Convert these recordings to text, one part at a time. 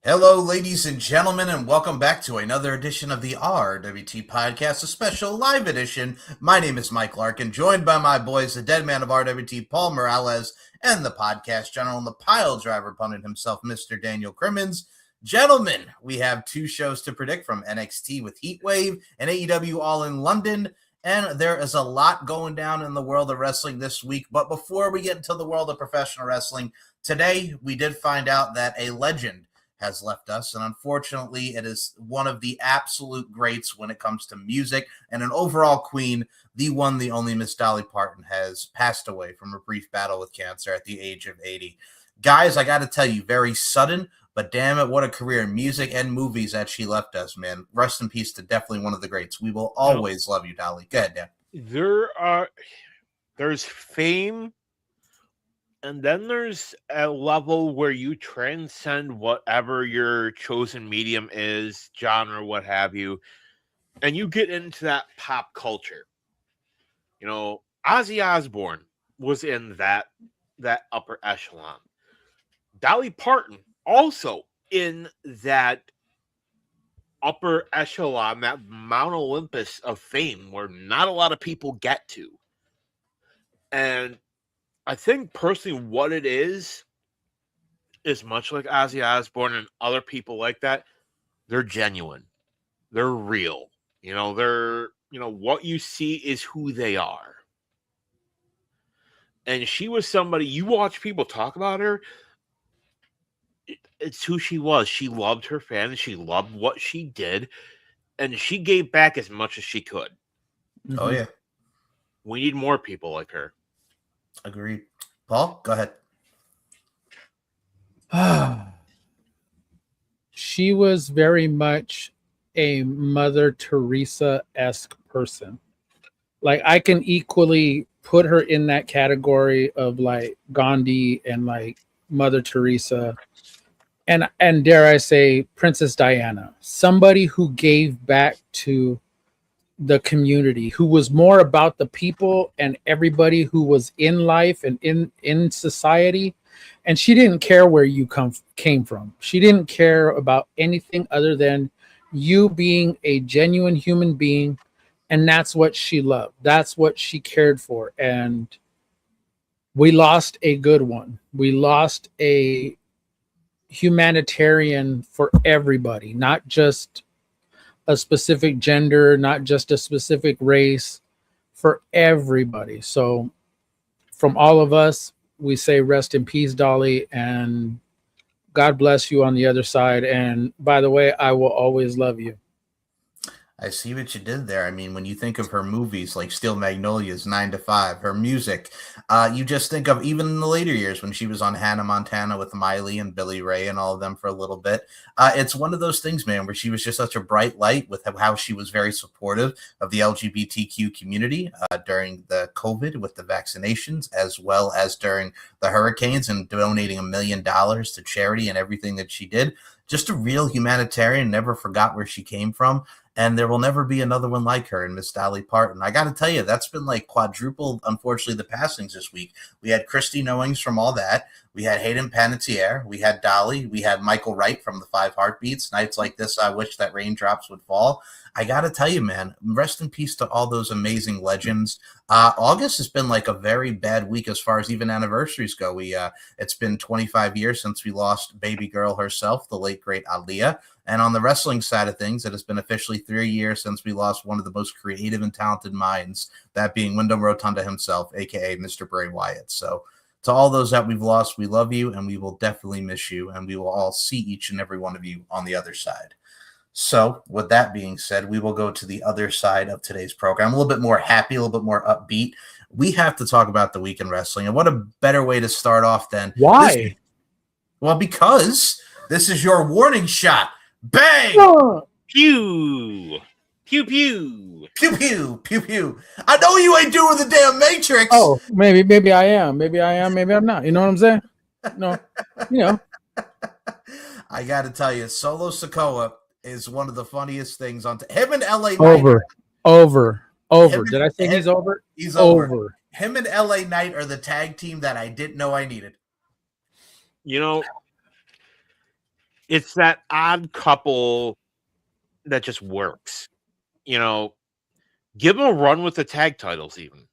Hello, ladies and gentlemen, and welcome back to another edition of the RWT podcast, a special live edition. My name is Mike Larkin, joined by my boys, the dead man of RWT, Paul Morales, and the podcast general and the pile driver pundit himself, Mr. Daniel Crimmins. Gentlemen, we have two shows to predict from NXT with Heatwave and AEW all in London, and there is a lot going down in the world of wrestling this week. But before we get into the world of professional wrestling, today we did find out that a legend has left us, and unfortunately it is one of the absolute greats when it comes to music and an overall queen. The one, the only Miss Dolly Parton has passed away from a brief battle with cancer at the age of 80. Guys, I gotta tell you, very sudden, but damn it, what a career in music and movies that she left us, man. Rest in peace to definitely one of the greats. We will always love you, Dolly. Go ahead, Dan. There's fame, and then there's a level where you transcend whatever your chosen medium is, genre, what have you, and you get into that pop culture. You know, Ozzy Osbourne was in that upper echelon. Dolly Parton also in that upper echelon, that Mount Olympus of fame where not a lot of people get to. And I think personally what it is much like Ozzy Osbourne and other people like that. They're genuine. They're real. What you see is who they are. And she was somebody, you watch people talk about her, it's who she was. She loved her fans. She loved what she did. And she gave back as much as she could. Oh, yeah. We need more people like her. Agreed. Paul, go ahead. She was very much a Mother Teresa-esque person. Like, I can equally put her in that category of like Gandhi and like Mother Teresa and dare I say Princess Diana, somebody who gave back to the community, who was more about the people and everybody who was in life and in society. And she didn't care where you came from. She didn't care about anything other than you being a genuine human being. And that's what she loved. That's what she cared for. And we lost a good one. We lost a humanitarian for everybody, not just a specific gender, not just a specific race, for everybody. So from all of us, we say rest in peace, Dolly, and God bless you on the other side. And by the way, I will always love you. I see what you did there. I mean, when you think of her movies like Steel Magnolias, 9 to 5, her music, you just think of even in the later years when she was on Hannah Montana with Miley and Billy Ray and all of them for a little bit. It's one of those things, man, where she was just such a bright light with how she was very supportive of the LGBTQ community during the COVID with the vaccinations, as well as during the hurricanes, and donating $1 million to charity and everything that she did. Just a real humanitarian, never forgot where she came from. And there will never be another one like her in Miss Dolly Parton. I got to tell you, that's been like quadrupled, unfortunately, the passings this week. We had Christy Knowings from All That. We had Hayden Panettiere. We had Dolly. We had Michael Wright from the 5 Heartbeats. Nights like this, I wish that raindrops would fall. I got to tell you, man, rest in peace to all those amazing legends. August has been like a very bad week as far as even anniversaries go. It's been 25 years since we lost baby girl herself, the late, great Aaliyah. And on the wrestling side of things, it has been officially 3 years since we lost one of the most creative and talented minds, that being Wyndham Rotunda himself, a.k.a. Mr. Bray Wyatt. So to all those that we've lost, we love you, and we will definitely miss you, and we will all see each and every one of you on the other side. So with that being said, we will go to the other side of today's program, a little bit more happy, a little bit more upbeat. We have to talk about the week in wrestling, and what a better way to start off than why? Well, because this is your warning shot. Bang! Pew! Pew, pew! Pew, pew, pew, pew. I know you ain't doing the damn Matrix. Oh, maybe I am. Maybe I'm not. You know what I'm saying? No, you know. I got to tell you, Solo Sikoa is one of the funniest things on him and LA Knight. Over. Did I say he's over? He's over. Him and LA Knight are the tag team that I didn't know I needed. You know, It's that odd couple that just works. You know, give them a run with the tag titles even.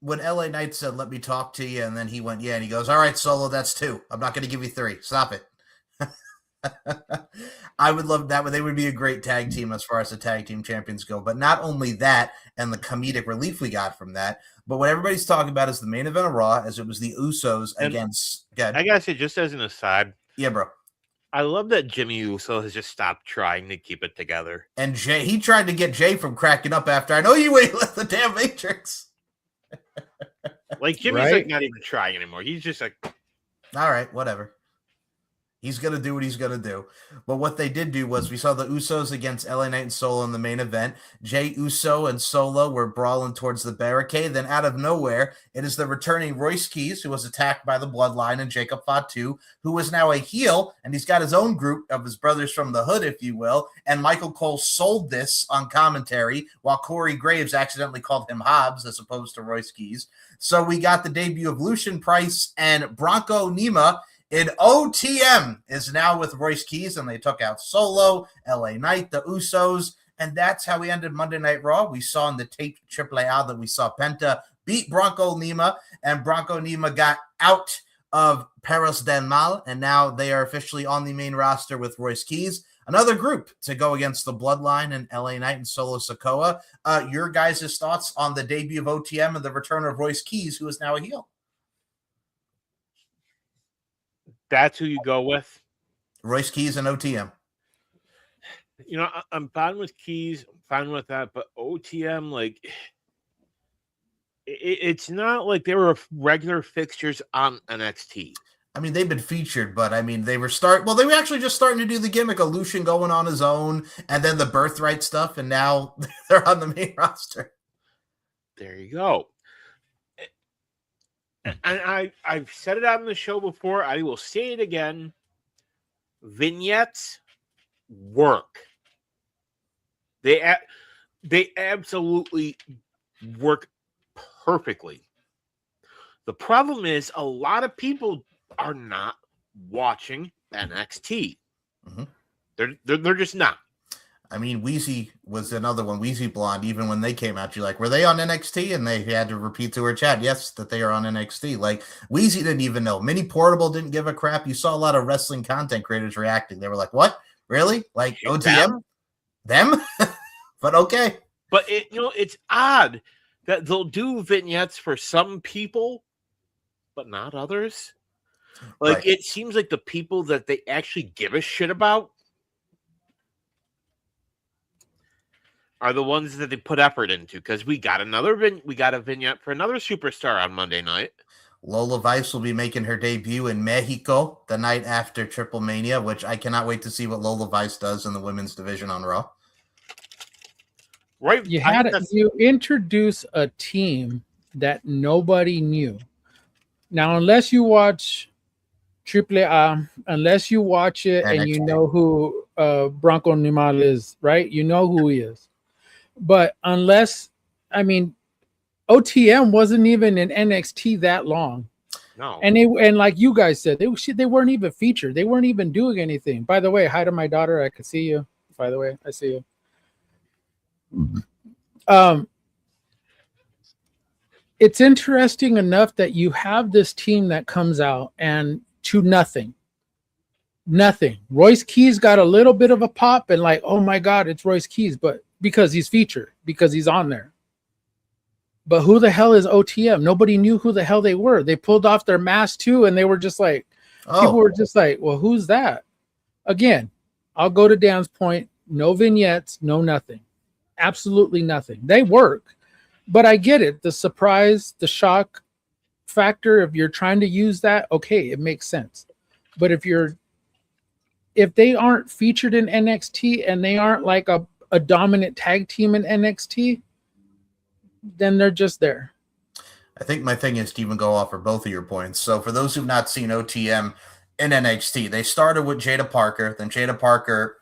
When LA Knight said, "Let me talk to you," and then he went, "Yeah," and he goes, "All right, Solo, that's 2. I'm not going to give you 3. Stop it." I would love that. They would be a great tag team as far as the tag team champions go. But not only that, and the comedic relief we got from that, but what everybody's talking about is the main event of Raw, as it was the Usos against. I gotta say, just as an aside, yeah, bro. I love that Jimmy Uso has just stopped trying to keep it together. And Jay, he tried to get Jay from cracking up after, "I know you ain't left the damn Matrix." Like Jimmy's like not even trying anymore. He's just like, all right, whatever. He's going to do what he's going to do. But what they did do was we saw the Usos against LA Knight and Solo in the main event. Jay Uso and Solo were brawling towards the barricade. Then out of nowhere, it is the returning Royce Keys, who was attacked by the Bloodline, and Jacob Fatu, who is now a heel, and he's got his own group of his brothers from the hood, if you will. And Michael Cole sold this on commentary, while Corey Graves accidentally called him Hobbs as opposed to Royce Keys. So we got the debut of Lucian Price and Bronco Nima in OTM is now with Royce Keys, and they took out Solo, LA Knight, the Usos, and that's how we ended Monday Night Raw. We saw in the taped AAA that we saw Penta beat Bronco Nima, and Bronco Nima got out of Perros del Mal, and now they are officially on the main roster with Royce Keys. Another group to go against the Bloodline and LA Knight and Solo Sikoa. Your guys' thoughts on the debut of OTM and the return of Royce Keys, who is now a heel? that's who you go with. Royce Keys and OTM. You know, I'm fine with Keys, I'm fine with that, but OTM, like, it's not like they were regular fixtures on NXT. I mean, they've been featured, but I mean, they were actually just starting to do the gimmick of Lucian going on his own, and then the Birthright stuff, and now they're on the main roster. There you go. And I've said it on the show before. I will say it again. Vignettes work. They absolutely work perfectly. The problem is a lot of people are not watching NXT. Mm-hmm. They're just not. I mean, Wheezy was another one. Wheezy Blonde, even when they came out, you're like, were they on NXT? And they had to repeat to her chat, yes, that they are on NXT. Like, Wheezy didn't even know. Mini Portable didn't give a crap. You saw a lot of wrestling content creators reacting. They were like, what? Really? Like, OTM? Them? But okay. But, it's odd that they'll do vignettes for some people, but not others. Like, right. It seems like the people that they actually give a shit about are the ones that they put effort into, because we got a vignette for another superstar on Monday night. Lola Vice will be making her debut in Mexico the night after Triple Mania, which I cannot wait to see what Lola Vice does in the women's division on Raw. Right. You introduce a team that nobody knew. Now, unless you watch AAA, unless you watch it NXT. And you know who Bronco Nima is, right? You know who he is. But OTM wasn't even in NXT that long. No. And like you guys said, they weren't even featured. They weren't even doing anything. By the way, hi to my daughter. I can see you. By the way, I see you. It's interesting enough that you have this team that comes out and to nothing. Royce Keys got a little bit of a pop and like, oh my God, it's Royce Keys, but because he's featured, because he's on there. But who the hell is OTM? Nobody knew who the hell they were. They pulled off their mask too, and they were just like, people were just like, well, who's that? Again, I'll go to Dan's point. No vignettes, no nothing. Absolutely nothing. They work, but I get it. The surprise, the shock factor, if you're trying to use that, okay, it makes sense. But if they aren't featured in NXT and they aren't like a dominant tag team in NXT, then they're just there. I think my thing is to even go off for both of your points. So for those who've not seen OTM in NXT, they started with Jada Parker. Then Jada Parker,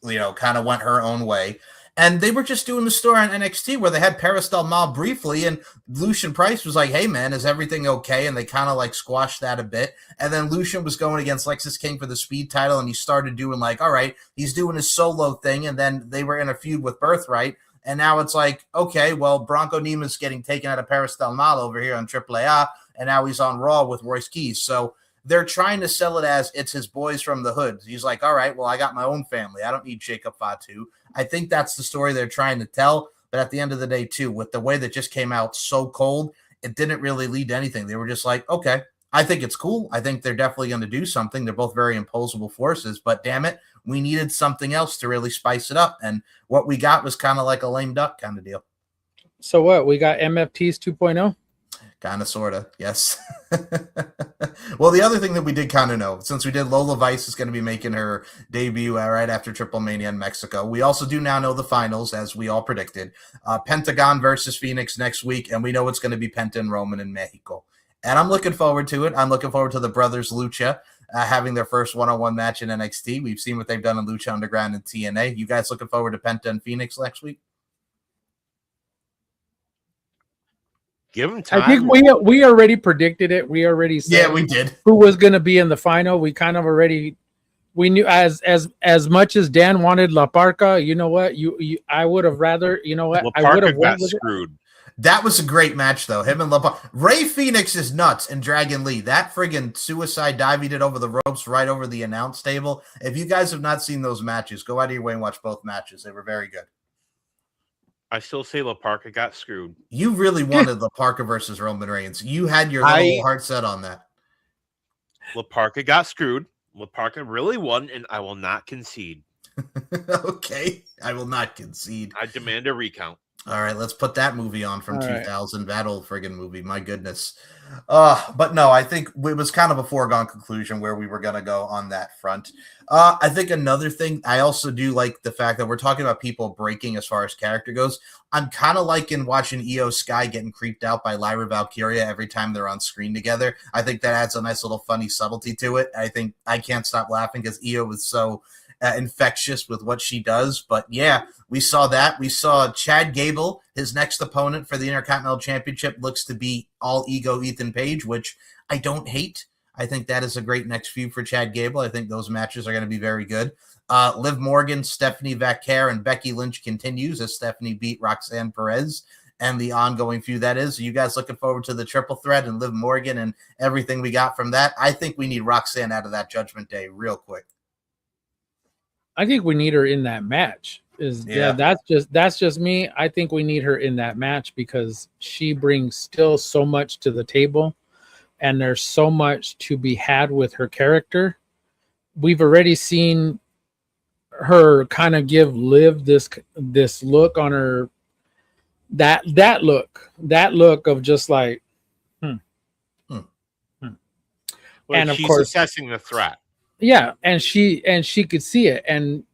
kind of went her own way. And they were just doing the story on NXT where they had Paris Del Mal briefly, and Lucian Price was like, hey, man, is everything okay? And they kind of like squashed that a bit. And then Lucian was going against Lexis King for the speed title, and he started doing like, all right, he's doing his solo thing. And then they were in a feud with Birthright. And now it's like, okay, well, Bronco Nema's getting taken out of Paris Del Mal over here on AAA, and now he's on Raw with Royce Keys. So they're trying to sell it as it's his boys from the hood. He's like, all right, well, I got my own family. I don't need Jacob Fatu. I think that's the story they're trying to tell. But at the end of the day, too, with the way that just came out so cold, it didn't really lead to anything. They were just like, okay, I think it's cool. I think they're definitely going to do something. They're both very imposable forces, but damn it, we needed something else to really spice it up. And what we got was kind of like a lame duck kind of deal. So what? We got MFTs 2.0? Kind of, sort of, yes. Well, the other thing that we did kind of know, since we did Lola Vice is going to be making her debut right after Triple Mania in Mexico, we also do now know the finals, as we all predicted. Pentagon versus Phoenix next week, and we know it's going to be Penta and Roman in Mexico. And I'm looking forward to it. I'm looking forward to the brothers Lucha having their first one-on-one match in NXT. We've seen what they've done in Lucha Underground and TNA. You guys looking forward to Penta and Phoenix next week? Give them time. I think we already predicted it. We already said we did. Who was going to be in the final. We kind of already knew as much as Dan wanted La Parca. You know what? I would have rather. You know what? La I would have got screwed. That was a great match, though. Him and La Parca. Ray Phoenix is nuts and Dragon Lee. That friggin' suicide dive he did over the ropes right over the announce table. If you guys have not seen those matches, go out of your way and watch both matches. They were very good. I still say La Parca got screwed. You really wanted La Parca versus Roman Reigns. You had your little heart set on that. La Parca got screwed. La Parca really won, and I will not concede. Okay. I will not concede. I demand a recount. All right, let's put that movie on from 2000. That old friggin' movie. My goodness. But no, I think it was kind of a foregone conclusion where we were going to go on that front. I think another thing, I also do like the fact that we're talking about people breaking as far as character goes. I'm kind of liking watching Io Sky getting creeped out by Lyra Valkyria every time they're on screen together. I think that adds a nice little funny subtlety to it. I think I can't stop laughing because Io is so infectious with what she does. But yeah, we saw that. We saw Chad Gable, his next opponent for the Intercontinental Championship, looks to be all ego Ethan Page, which I don't hate. I think that is a great next feud for Chad Gable. I think those matches are going to be very good. Liv Morgan, Stephanie Vaquer, and Becky Lynch continues as Stephanie beat Roxanne Perez and the ongoing feud that is. Are you guys looking forward to the triple threat and Liv Morgan and everything we got from that? I think we need Roxanne out of that Judgment Day real quick. I think we need her in that match. That's just me. I think we need her in that match because she brings still so much to the table, and there's so much to be had with her character. We've already seen her kind of give Liv this look on her, that look of just like, Well, and of she's course assessing the threat. Yeah, and she could see it, and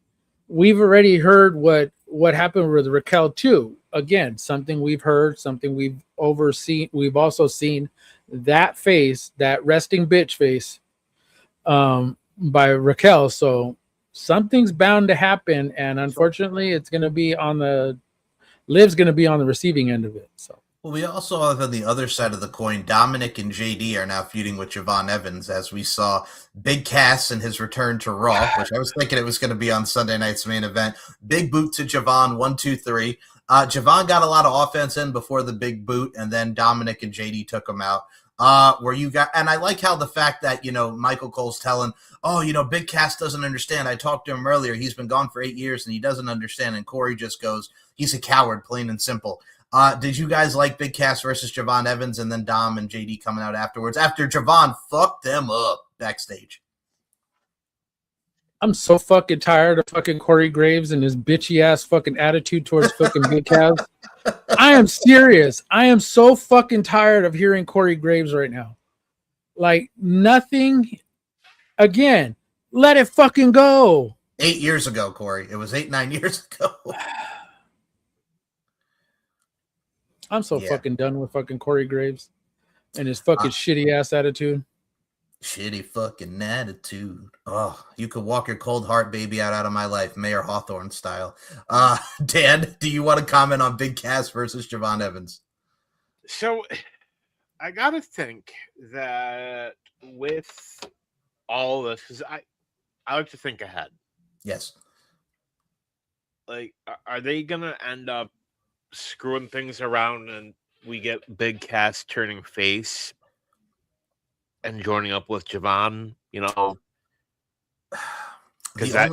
we've already heard what happened with Raquel too. Again, something we've heard, something we've overseen. We've also seen that face, that resting bitch face, by Raquel. So something's bound to happen, and unfortunately, it's going to be Liv's going to be on the receiving end of it. So. Well, we also have on the other side of the coin, Dominic and JD are now feuding with Javon Evans, as we saw Big Cass in his return to Raw, which I was thinking it was going to be on Sunday night's main event. Big boot to Javon, 1, 2, 3. Javon got a lot of offense in before the big boot, and then Dominic and JD took him out. And I like how the fact that, Michael Cole's telling, Big Cass doesn't understand. I talked to him earlier. He's been gone for 8 years and he doesn't understand. And Corey just goes, he's a coward, plain and simple. Did you guys like Big Cass versus Javon Evans and then Dom and JD coming out afterwards after Javon fucked them up backstage? I'm so fucking tired of fucking Corey Graves and his bitchy ass fucking attitude towards fucking Big Cass. I am serious. I am so fucking tired of hearing Corey Graves right now. Like nothing. Again, let it fucking go. 8 years ago, Corey. It was 9 years ago. I'm so fucking done with fucking Corey Graves and his fucking shitty ass attitude. Shitty fucking attitude. Oh, you could walk your cold heart baby out of my life, Mayor Hawthorne style. Dan, do you want to comment on Big Cass versus Javon Evans? So I gotta think that with all this, because I like to think ahead. Yes. Like, are they gonna end up screwing things around and we get Big Cass turning face and joining up with Javon? Because that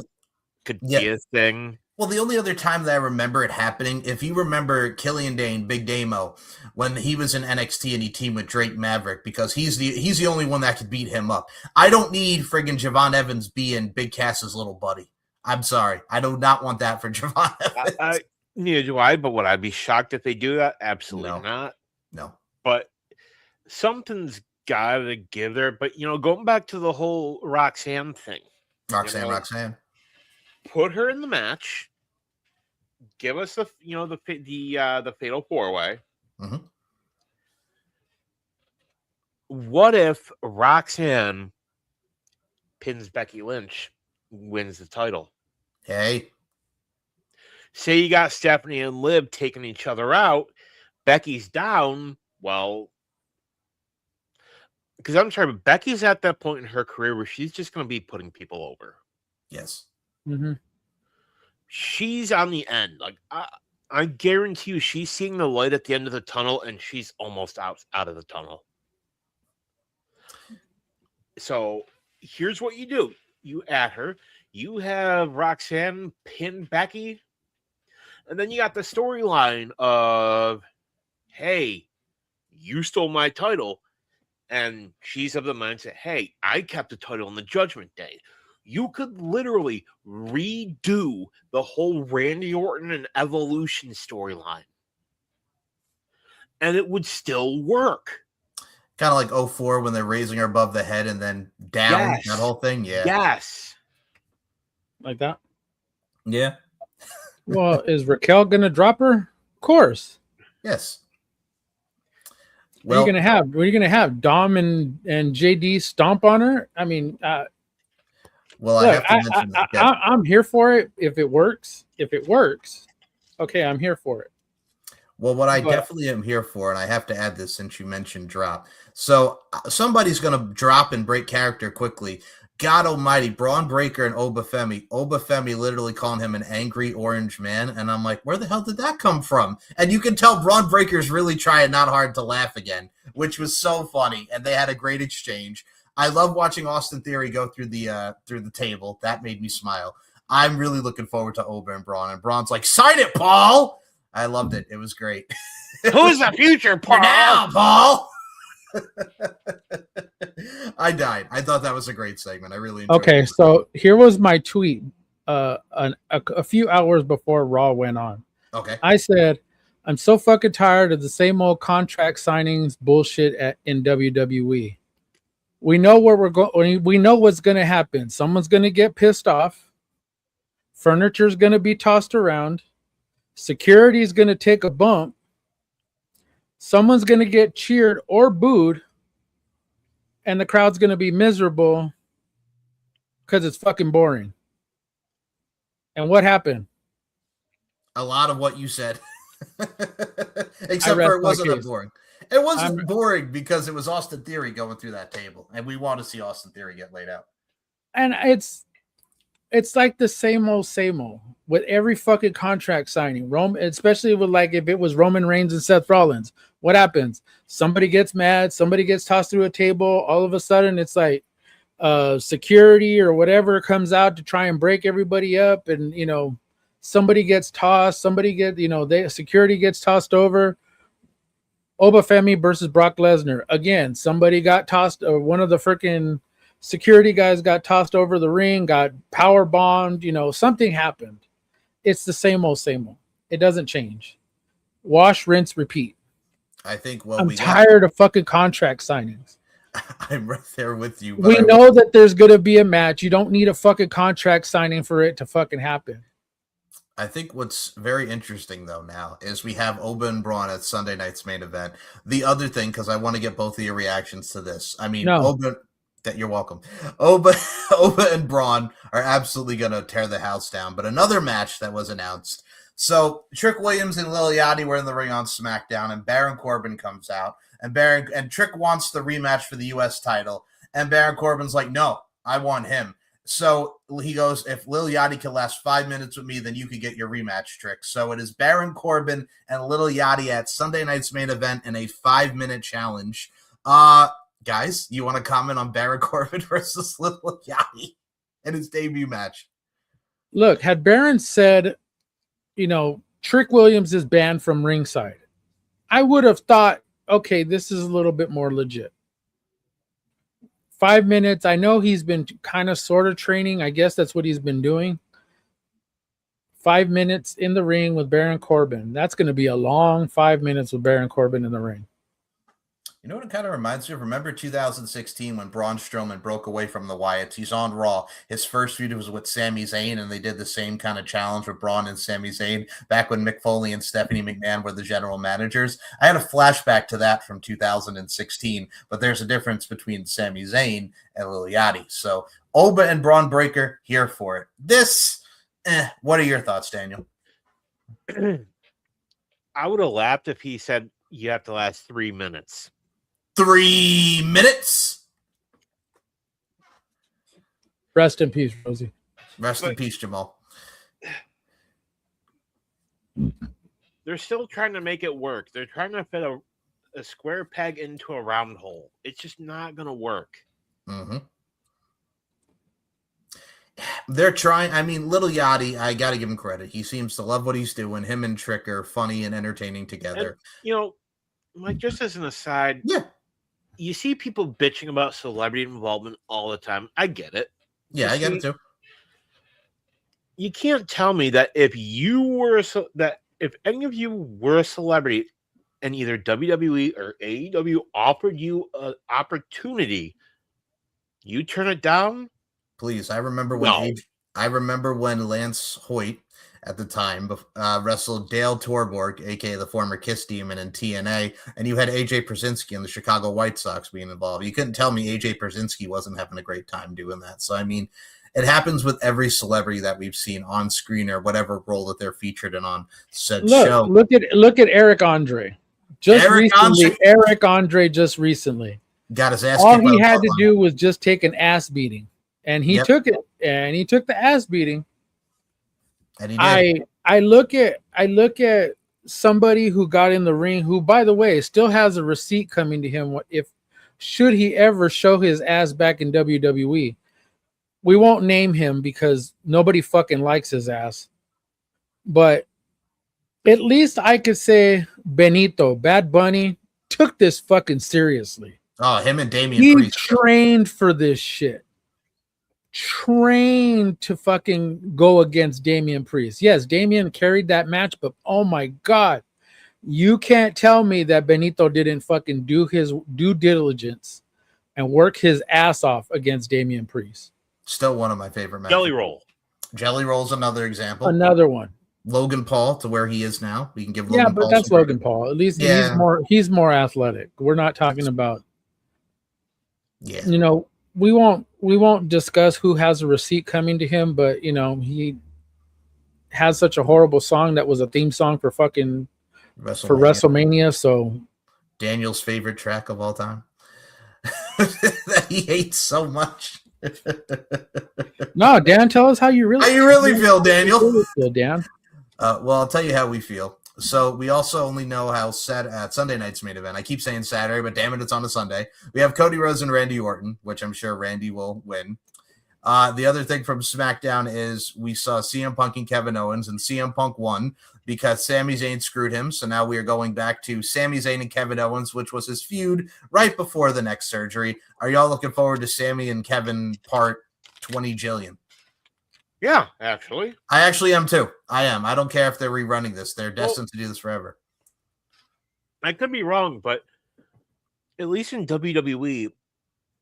could be a thing. Well, the only other time that I remember it happening, if you remember Killian Dane, Big Damo, when he was in NXT and he teamed with Drake Maverick, because he's the only one that could beat him up. I don't need friggin' Javon Evans being Big Cass's little buddy. I'm sorry. I do not want that for Javon Evans. Neither do I, but would I be shocked if they do that? Absolutely not. No. But something's got to give there. But, going back to the whole Roxanne thing. Roxanne. Put her in the match. Give us the fatal 4-way. Mm-hmm. What if Roxanne pins Becky Lynch, wins the title? Hey. Say you got Stephanie and Liv taking each other out. Becky's down. Well, because I'm sorry, but Becky's at that point in her career where she's just going to be putting people over. Yes. Mm-hmm. She's on the end. Like I guarantee you, she's seeing the light at the end of the tunnel, and she's almost out of the tunnel. So here's what you do: you add her. You have Roxanne pin Becky, and then you got the storyline of, "Hey, you stole my title," and she's of the mindset, "Hey, I kept the title on the Judgment Day." You could literally redo the whole Randy Orton and Evolution storyline, and it would still work. Kind of like 04 when they're raising her above the head and then down, Yes. that whole thing. Yeah. Yes. Like that? Yeah. Well, is Raquel going to drop her? Of course. Yes. What are you going to have? Dom and JD stomp on her? I mean, well, look, I have to mention that. Yeah. I'm here for it if it works. If it works, okay, I'm here for it. Well, what I definitely am here for, and I have to add this since you mentioned drop. So somebody's going to drop and break character quickly. God almighty, Braun Breaker and Obafemi. Obafemi literally calling him an angry orange man. And I'm like, where the hell did that come from? And you can tell Braun Breaker's really trying not hard to laugh again, which was so funny. And they had a great exchange. I love watching Austin Theory go through the table. That made me smile. I'm really looking forward to Oba and Braun. And Braun's like, sign it, Paul. I loved it. It was great. Who's the future, Paul? For now, Paul. I died. I thought that was a great segment. I really enjoyed it. Okay, so here was my tweet a few hours before Raw went on. Okay. I said, I'm so fucking tired of the same old contract signings bullshit in WWE. We know where we're going. We know what's going to happen. Someone's going to get pissed off. Furniture's going to be tossed around. Security is going to take a bump. Someone's going to get cheered or booed. And the crowd's going to be miserable because it's fucking boring. And what happened? A lot of what you said. Except for it wasn't boring. It wasn't boring because it was Austin Theory going through that table. And we want to see Austin Theory get laid out. And it's like the same old with every fucking contract signing. Especially with like if it was Roman Reigns and Seth Rollins. What happens? Somebody gets mad, somebody gets tossed through a table, all of a sudden it's like security or whatever comes out to try and break everybody up, and somebody gets tossed, security gets tossed over. Obafemi versus Brock Lesnar. Again, somebody got tossed, one of the freaking security guys got tossed over the ring, got power bombed, something happened. It's the same old. It doesn't change. Wash, rinse, repeat. I think I'm tired of fucking contract signings. I'm right there with you. We know that there's going to be a match. You don't need a fucking contract signing for it to fucking happen. I think what's very interesting, though, now is we have Oba and Braun at Sunday night's main event. The other thing, because I want to get both of your reactions to this. I mean, no. Oba... That you're welcome. Oba and Braun are absolutely going to tear the house down. But another match that was announced. So Trick Williams and Lil Yachty were in the ring on SmackDown, and Baron Corbin comes out, and Trick wants the rematch for the U.S. title, and Baron Corbin's like, no, I want him. So he goes, if Lil Yachty can last 5 minutes with me, then you can get your rematch, Trick. So it is Baron Corbin and Lil Yachty at Sunday night's main event in a 5-minute challenge. Guys, you want to comment on Baron Corbin versus Lil Yachty in his debut match? Look, had Baron said, Trick Williams is banned from ringside, I would have thought, okay, this is a little bit more legit. 5 minutes. I know he's been kind of sort of training. I guess that's what he's been doing. 5 minutes in the ring with Baron Corbin. That's going to be a long 5 minutes with Baron Corbin in the ring. You know what it kind of reminds me of? Remember 2016 when Braun Strowman broke away from the Wyatts? He's on Raw. His first feud was with Sami Zayn, and they did the same kind of challenge with Braun and Sami Zayn back when Mick Foley and Stephanie McMahon were the general managers. I had a flashback to that from 2016, but there's a difference between Sami Zayn and Lil Yachty. So Oba and Braun Breaker, here for it. This, what are your thoughts, Daniel? I would have laughed if he said you have to last 3 minutes. 3 minutes. Rest in peace, Rosie. Rest in peace, Jamal. They're still trying to make it work. They're trying to fit a square peg into a round hole. It's just not going to work. Mm-hmm. They're trying. I mean, Lil Yachty, I got to give him credit. He seems to love what he's doing. Him and Trick are funny and entertaining together. And, like, just as an aside, yeah, you see people bitching about celebrity involvement all the time. I get it. Yeah, I get it too. You can't tell me that if any of you were a celebrity and either WWE or AEW offered you an opportunity, you turn it down. Please, I remember when Lance Hoyt at the time wrestled Dale Torborg, aka the former Kiss Demon, in TNA, and you had AJ Przinsky and the Chicago White Sox being involved. You couldn't tell me AJ Przinsky wasn't having a great time doing that. So I mean, it happens with every celebrity that we've seen on screen or whatever role that they're featured in on said show. Look at Eric Andre. Eric Andre just recently got his ass. All he had to do was just take an ass beating, and he took it, and he took the ass beating. And he did. I look at somebody who got in the ring, who, by the way, still has a receipt coming to him should he ever show his ass back in WWE. We won't name him because nobody fucking likes his ass. But at least I could say Benito, Bad Bunny, took this fucking seriously. Oh, him and Damian Priest. He trained for this shit. Trained to fucking go against Damian Priest. Yes, Damian carried that match, but oh my God, you can't tell me that Benito didn't fucking do his due diligence and work his ass off against Damian Priest. Still one of my favorite matches. Jelly Roll's another example. Another one. Logan Paul to where he is now. We can give Logan Paul. But that's Logan Paul. At least he's more athletic. We're not talking about. Yeah. We won't discuss who has a receipt coming to him, but he has such a horrible song that was a theme song for fucking WrestleMania. So Daniel's favorite track of all time that he hates so much. No, Dan, tell us how you really feel, Daniel. Dan. Well, I'll tell you how we feel. So we also only know how at Sunday night's main event. I keep saying Saturday, but damn it, it's on a Sunday. We have Cody Rhodes and Randy Orton, which I'm sure Randy will win. The other thing from SmackDown is we saw CM Punk and Kevin Owens, and CM Punk won because Sami Zayn screwed him. So now we are going back to Sami Zayn and Kevin Owens, which was his feud right before the neck surgery. Are y'all looking forward to Sami and Kevin part 20 jillion? Yeah, actually. I actually am too. I am. I don't care if they're rerunning this. They're destined to do this forever. I could be wrong, but at least in WWE,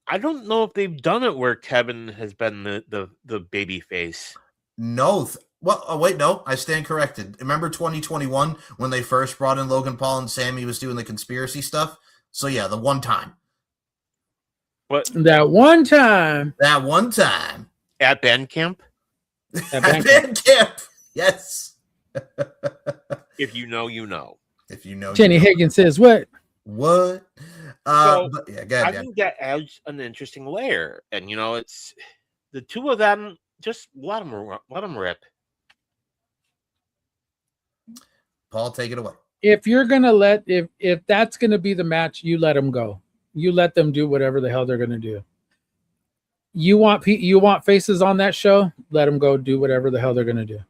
I don't know if they've done it where Kevin has been the baby face. No. Wait, no. I stand corrected. Remember 2021 when they first brought in Logan Paul and Sami was doing the conspiracy stuff? So yeah, the one time. But That one time That one time. at Bandcamp, at At Bandcamp, Bandcamp. Yes. if you know, you know. If you know, Jenny you know. Higgins says what? What? So, But yeah, go ahead, I Dan. think that adds an interesting layer, and it's the two of them. Just let them rip. Paul, take it away. If you're gonna if that's gonna be the match, you let them go. You let them do whatever the hell they're gonna do. You want faces on that show? Let them go do whatever the hell they're gonna do.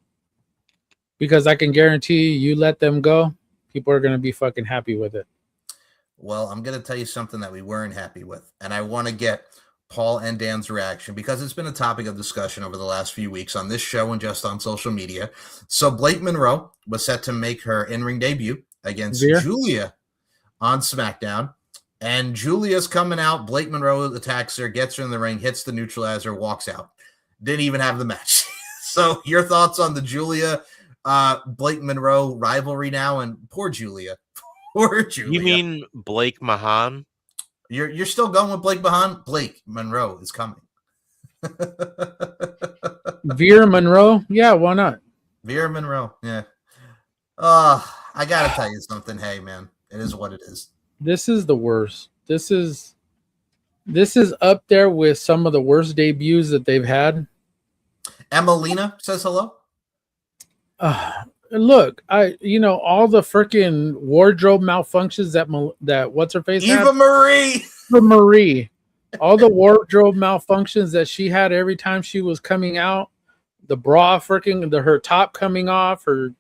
Because I can guarantee you let them go, people are gonna be fucking happy with it. Well, I'm going to tell you something that we weren't happy with, and I want to get Paul and Dan's reaction because it's been a topic of discussion over the last few weeks on this show and just on social media. So Blake Monroe was set to make her in-ring debut against Julia on SmackDown, and Julia's coming out. Blake Monroe attacks her, gets her in the ring, hits the neutralizer, walks out. Didn't even have the match. So your thoughts on the Julia Blake Monroe rivalry now, and poor Julia. Poor Julia. You mean Blake Mahan? You're still going with Blake Mahan? Blake Monroe is coming. Veer Monroe? Yeah, why not? Veer Monroe, yeah. I gotta tell you something. Hey, man, it is what it is. This is the worst. This is up there with some of the worst debuts that they've had. Emelina says hello. Look, all the freaking wardrobe malfunctions that what's her face Eva had? Marie. Eva Marie. All the wardrobe malfunctions that she had every time she was coming out, the bra her top coming off, her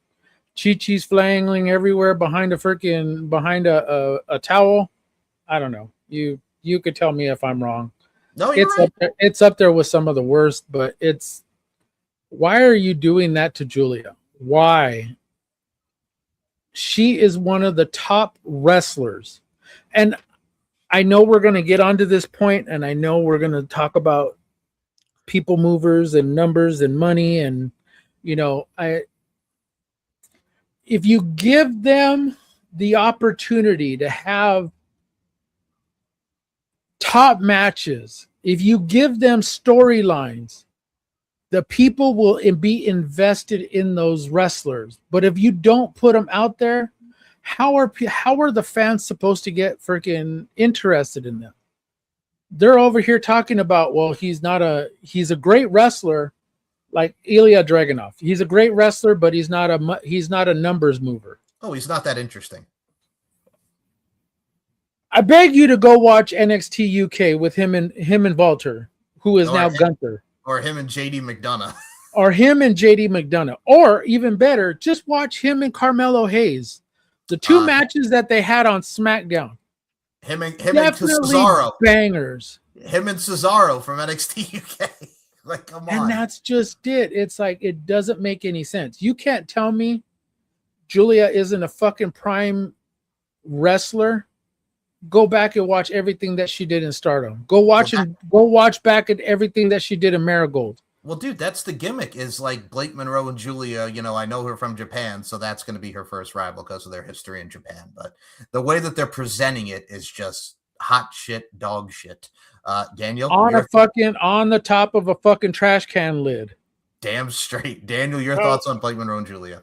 chi-chis flailing everywhere behind a towel. I don't know. You could tell me if I'm wrong. No, you're right. It's up there with some of the worst, but why are you doing that to Julia? Why? She is one of the top wrestlers. And I know we're going to get onto this point, and I know we're going to talk about people movers and numbers and money. And, if you give them the opportunity to have top matches, if you give them storylines, the people will be invested in those wrestlers. But if you don't put them out there, how are the fans supposed to get freaking interested in them? They're over here talking about, well, he's a great wrestler, like Ilya Dragunov. He's a great wrestler, but he's not a numbers mover. Oh, he's not that interesting. I beg you to go watch NXT UK with him and Walter, who is now Gunther. Or him and JD McDonough. Or him and JD McDonough. Or even better, just watch him and Carmelo Hayes. The two matches that they had on SmackDown. Him and Cesaro. Bangers. Him and Cesaro from NXT UK. Like, come on. And that's just it. It's like, it doesn't make any sense. You can't tell me Julia isn't a fucking prime wrestler. Go back and watch everything that she did in Stardom. Go watch back at everything that she did in Marigold. Well, dude, that's the gimmick. Is like Blake Monroe and Julia. I know her from Japan, so that's going to be her first rival because of their history in Japan. But the way that they're presenting it is just hot shit, dog shit. Daniel, on the top of a fucking trash can lid. Damn straight, Daniel. Your thoughts on Blake Monroe and Julia?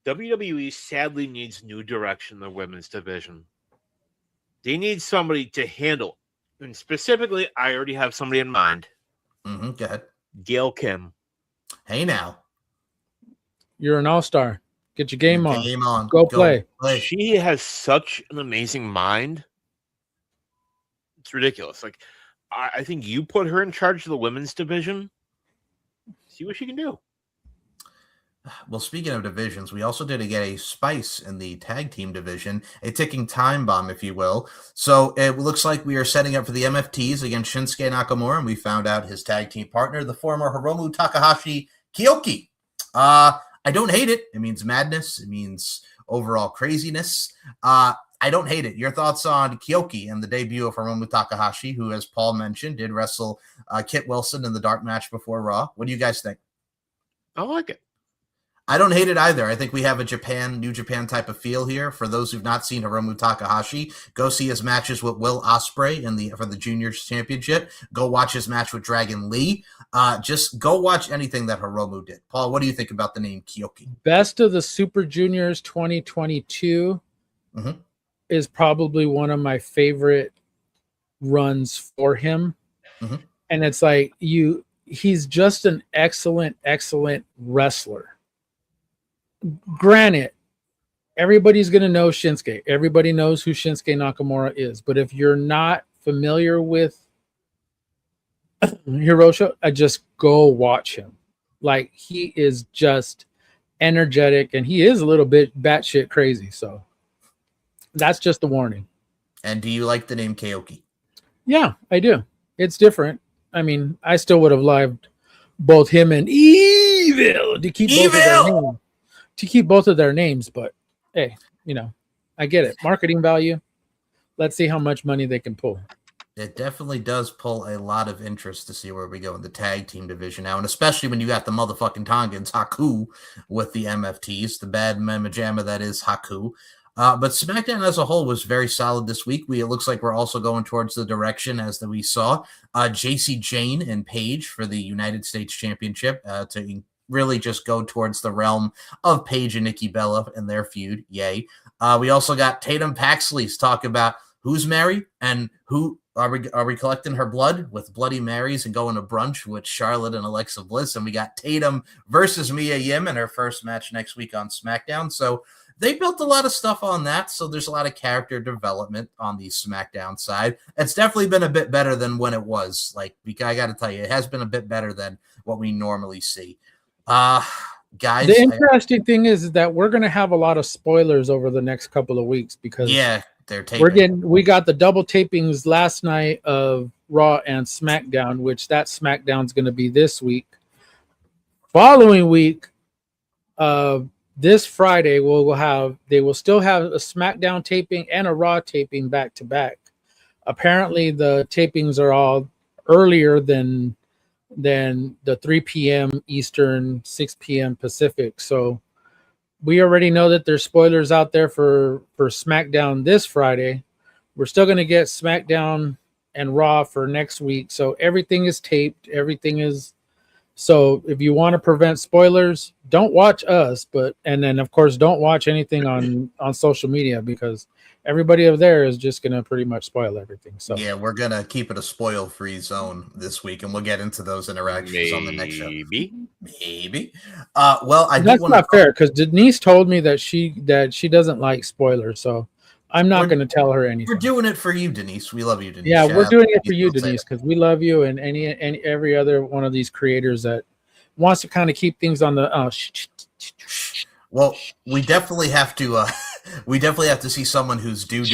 WWE sadly needs new direction in the women's division. They need somebody to handle. And specifically, I already have somebody in mind. Go ahead. Gail Kim. Hey now. You're an all-star. Get your game on. Game on. Go play. She has such an amazing mind. It's ridiculous. Like, I think you put her in charge of the women's division. See what she can do. Well, speaking of divisions, we also did get a spice in the tag team division, a ticking time bomb, if you will. So it looks like we are setting up for the MFTs against Shinsuke Nakamura, and we found out his tag team partner, the former Hiromu Takahashi Kyoki. I don't hate it. It means madness. It means overall craziness. I don't hate it. Your thoughts on Kyoki and the debut of Hiromu Takahashi, who, as Paul mentioned, did wrestle Kit Wilson in the dark match before Raw. What do you guys think? I like it. I don't hate it either. I think we have a New Japan type of feel here. For those who've not seen Hiromu Takahashi, go see his matches with Will Ospreay for the Juniors Championship. Go watch his match with Dragon Lee. Just go watch anything that Hiromu did. Paul, what do you think about the name Kyoki? Best of the Super Juniors 2022 is probably one of my favorite runs for him. And it's like he's just an excellent wrestler. Granted, everybody's going to know Shinsuke. Everybody knows who Shinsuke Nakamura is. But if you're not familiar with Hiroshi, just go watch him. Like, he is just energetic, and he is a little bit batshit crazy. So that's just a warning. And do you like the name Kyoki? Yeah, I do. It's different. I mean, I still would have liked both him and Evil to keep both of their names, but hey, I get it. Marketing value. Let's see how much money they can pull. It definitely does pull a lot of interest to see where we go in the tag team division now, and especially when you got the motherfucking Tongans, Haku, with the MFTs, the bad mamma jamma that is Haku. But SmackDown as a whole was very solid this week. It looks like we're also going towards the direction as that we saw JC Jane and Paige for the United States Championship to really just go towards the realm of Paige and Nikki Bella and their feud. Yay. We also got Tatum Paxley's talk about who's married and who are we collecting her blood with Bloody Marys and going to brunch with Charlotte and Alexa Bliss. And we got Tatum versus Mia Yim in her first match next week on SmackDown. So they built a lot of stuff on that, so there's a lot of character development on the SmackDown side. It's definitely been a bit better than when it was. Like, I got to tell you, it has been a bit better than what we normally see. Guys, the interesting thing is that we're going to have a lot of spoilers over the next couple of weeks because they're taping. We got the double tapings last night of Raw and SmackDown, which that SmackDown's going to be this week. Following week, this Friday, they will still have a SmackDown taping and a Raw taping back to back. Apparently, the tapings are all earlier than the 3 p.m. Eastern, 6 p.m. Pacific. So we already know that there's spoilers out there for SmackDown this Friday. We're still going to get SmackDown and Raw for next week. So everything is taped. So if you want to prevent spoilers, don't watch us, and then of course don't watch anything on social media because everybody over there is just gonna pretty much spoil everything. So yeah, we're gonna keep it a spoil-free zone this week, and we'll get into those interactions on the next show. Maybe. Well, that's not fair because Denise told me that she doesn't like spoilers, so I'm not going to tell her anything. We're doing it for you, Denise. We love you, Denise. Yeah, we're doing it for you, Denise, because we love you and every other one of these creators that wants to kind of keep things on the. Well, we definitely have to. We definitely have to see someone who's doing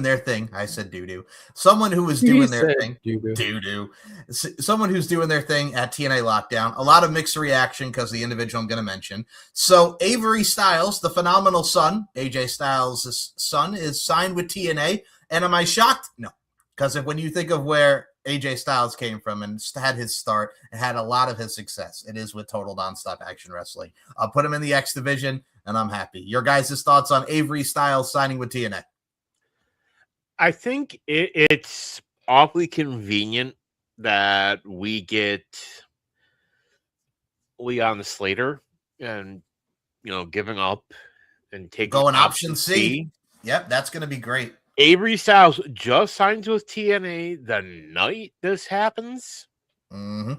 their thing. I said doo-doo. Someone who is doing their thing. Doo-doo. Someone who's doing their thing at TNA Lockdown. A lot of mixed reaction because the individual I'm going to mention. So Avery Styles, the phenomenal son, AJ Styles' son, is signed with TNA. And am I shocked? No. Because when you think of where AJ Styles came from and had his start and had a lot of his success, it is with Total Nonstop Action Wrestling. I'll put him in the X Division, and I'm happy. Your guys' thoughts on Avery Styles signing with TNA? I think it's awfully convenient that we get Leon Slater and, giving up and taking going option C. Yep, that's going to be great. Avery Styles just signs with TNA the night this happens. Mm-hmm.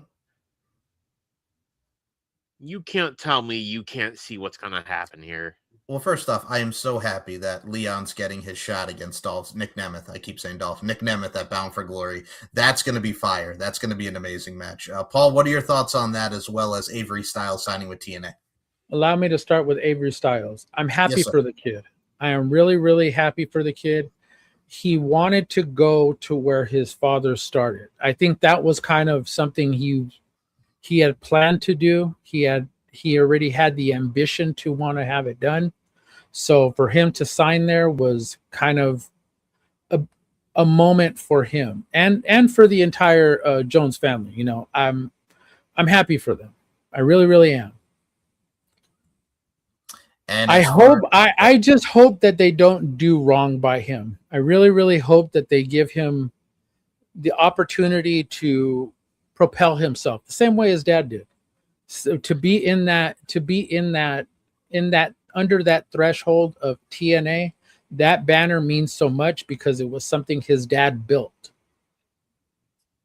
You can't tell me you can't see what's going to happen here. Well, first off, I am so happy that Leon's getting his shot against Nick Nemeth. I keep saying Nick Nemeth at Bound for Glory. That's going to be fire. That's going to be an amazing match. Paul, what are your thoughts on that as well as Avery Styles signing with TNA? Allow me to start with Avery Styles. I'm happy for the kid. I am really, really happy for the kid. He wanted to go to where his father started. I think that was kind of something he had planned to do. He already had the ambition to want to have it done. So for him to sign there was kind of a moment for him and for the entire Jones family. I'm I'm happy for them. I really, really am. And I just hope that they don't do wrong by him. I really, really hope that they give him the opportunity to propel himself the same way his dad did. So to be in that under that threshold of TNA, that banner means so much because it was something his dad built.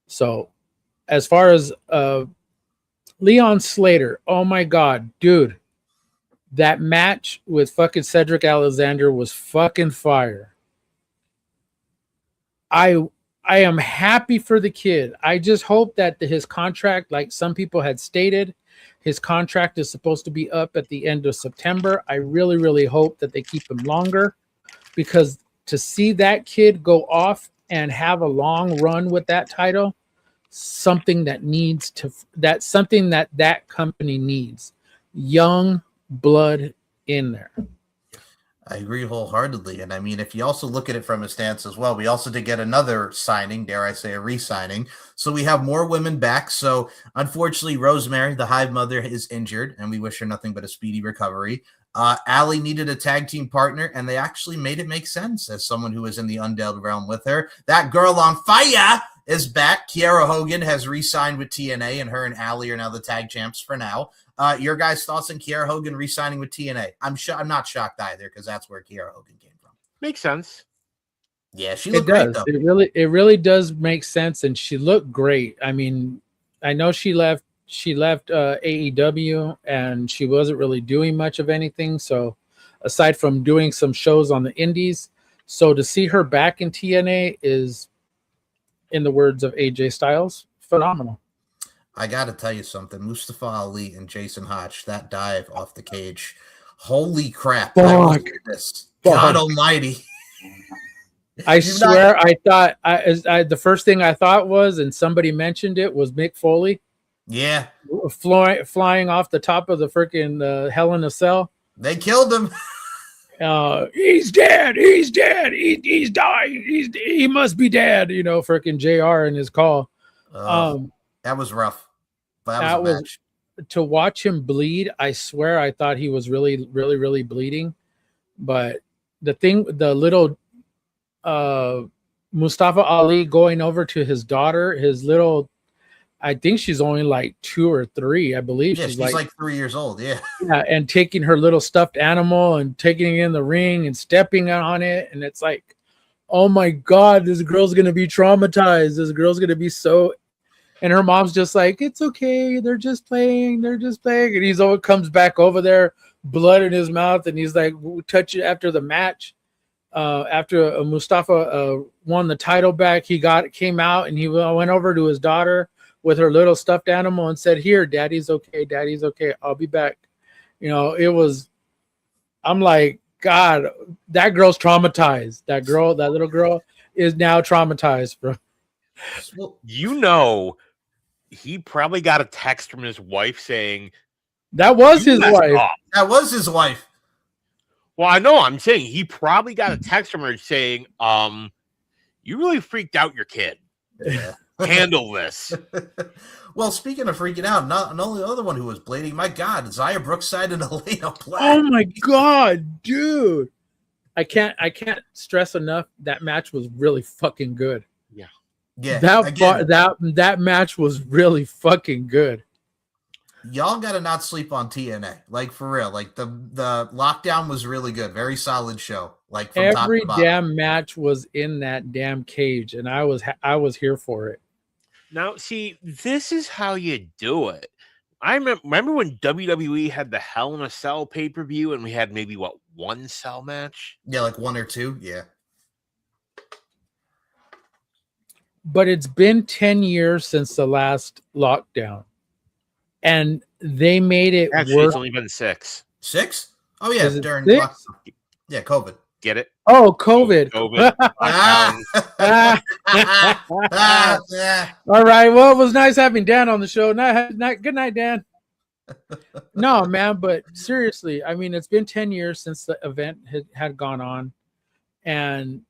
So as far as Leon Slater, oh my God, dude, that match with fucking Cedric Alexander was fucking fire. I am happy for the kid. I just hope that his contract, like some people had stated, his contract is supposed to be up at the end of September. I really, really hope that they keep him longer, because to see that kid go off and have a long run with that title, something that's something that company needs. Young blood in there. I agree wholeheartedly. And I mean, if you also look at it from a stance as well, we also did get another signing, dare I say a re-signing. So we have more women back. So unfortunately, Rosemary, the Hive Mother, is injured, and we wish her nothing but a speedy recovery. Allie needed a tag team partner, and they actually made it make sense as someone who was in the Undead realm with her. That girl on fire is back. Kiera Hogan has re-signed with TNA, and her and Allie are now the tag champs for now. Your guys' thoughts on Kiera Hogan re-signing with TNA? I'm not shocked either, because that's where Kiera Hogan came from. Makes sense. Yeah, she looked great, though. It really does make sense, and she looked great. I mean, I know she left AEW, and she wasn't really doing much of anything. So aside from doing some shows on the indies, so to see her back in TNA is, in the words of AJ Styles, phenomenal. I got to tell you something. Mustafa Ali and Jason Hotch, that dive off the cage. Holy crap. Fuck. God almighty. I swear, I thought the first thing I thought was, and somebody mentioned it, was Mick Foley. Yeah. Flying off the top of the freaking Hell in a Cell. They killed him. He's dead. He's dead. He's dying. He must be dead. You know, freaking JR in his call. That was rough. But that was a match. To watch him bleed, I swear I thought he was really, really, really bleeding. But the little Mustafa Ali going over to his daughter, I think she's only like 2 or 3, I believe. Yeah, she's like 3 years old, yeah. Yeah, and taking her little stuffed animal and taking it in the ring and stepping on it. And it's like, oh my God, this girl's going to be traumatized. This girl's going to be so... And her mom's just like, it's okay. They're just playing. And he's comes back over there, blood in his mouth. And he's like, touch it after the match. After Mustafa won the title back, he came out and he went over to his daughter with her little stuffed animal and said, here, daddy's okay. I'll be back. You know, I'm like, God, that girl's traumatized. That little girl is now traumatized, bro. Well, you know, he probably got a text from his wife saying that was his wife. That was his wife. Well, I know. I'm saying he probably got a text from her saying, "You really freaked out your kid. Yeah. Handle this." Well, speaking of freaking out, not only the other one who was bleeding, my God, Zaya Brookside and Elena Black. Oh my God, dude! I can't stress enough. That match was really fucking good. Yeah, that match was really fucking good. Y'all gotta not sleep on TNA, like for real. Like the lockdown was really good, very solid show. Like from every top to bottom. Damn match was in that damn cage, and I was here for it. Now, see, this is how you do it. I remember when WWE had the Hell in a Cell pay-per-view, and we had maybe one cell match. Yeah, like 1 or 2. Yeah. But it's been 10 years since the last lockdown. And they made it Actually, work. It's only been 6. 6? Oh, yeah, during lockdown. Yeah, COVID. Get it? Oh, COVID. All right. Well, it was nice having Dan on the show. Good night, Dan. No, man, but seriously, I mean, it's been 10 years since the event had gone on. And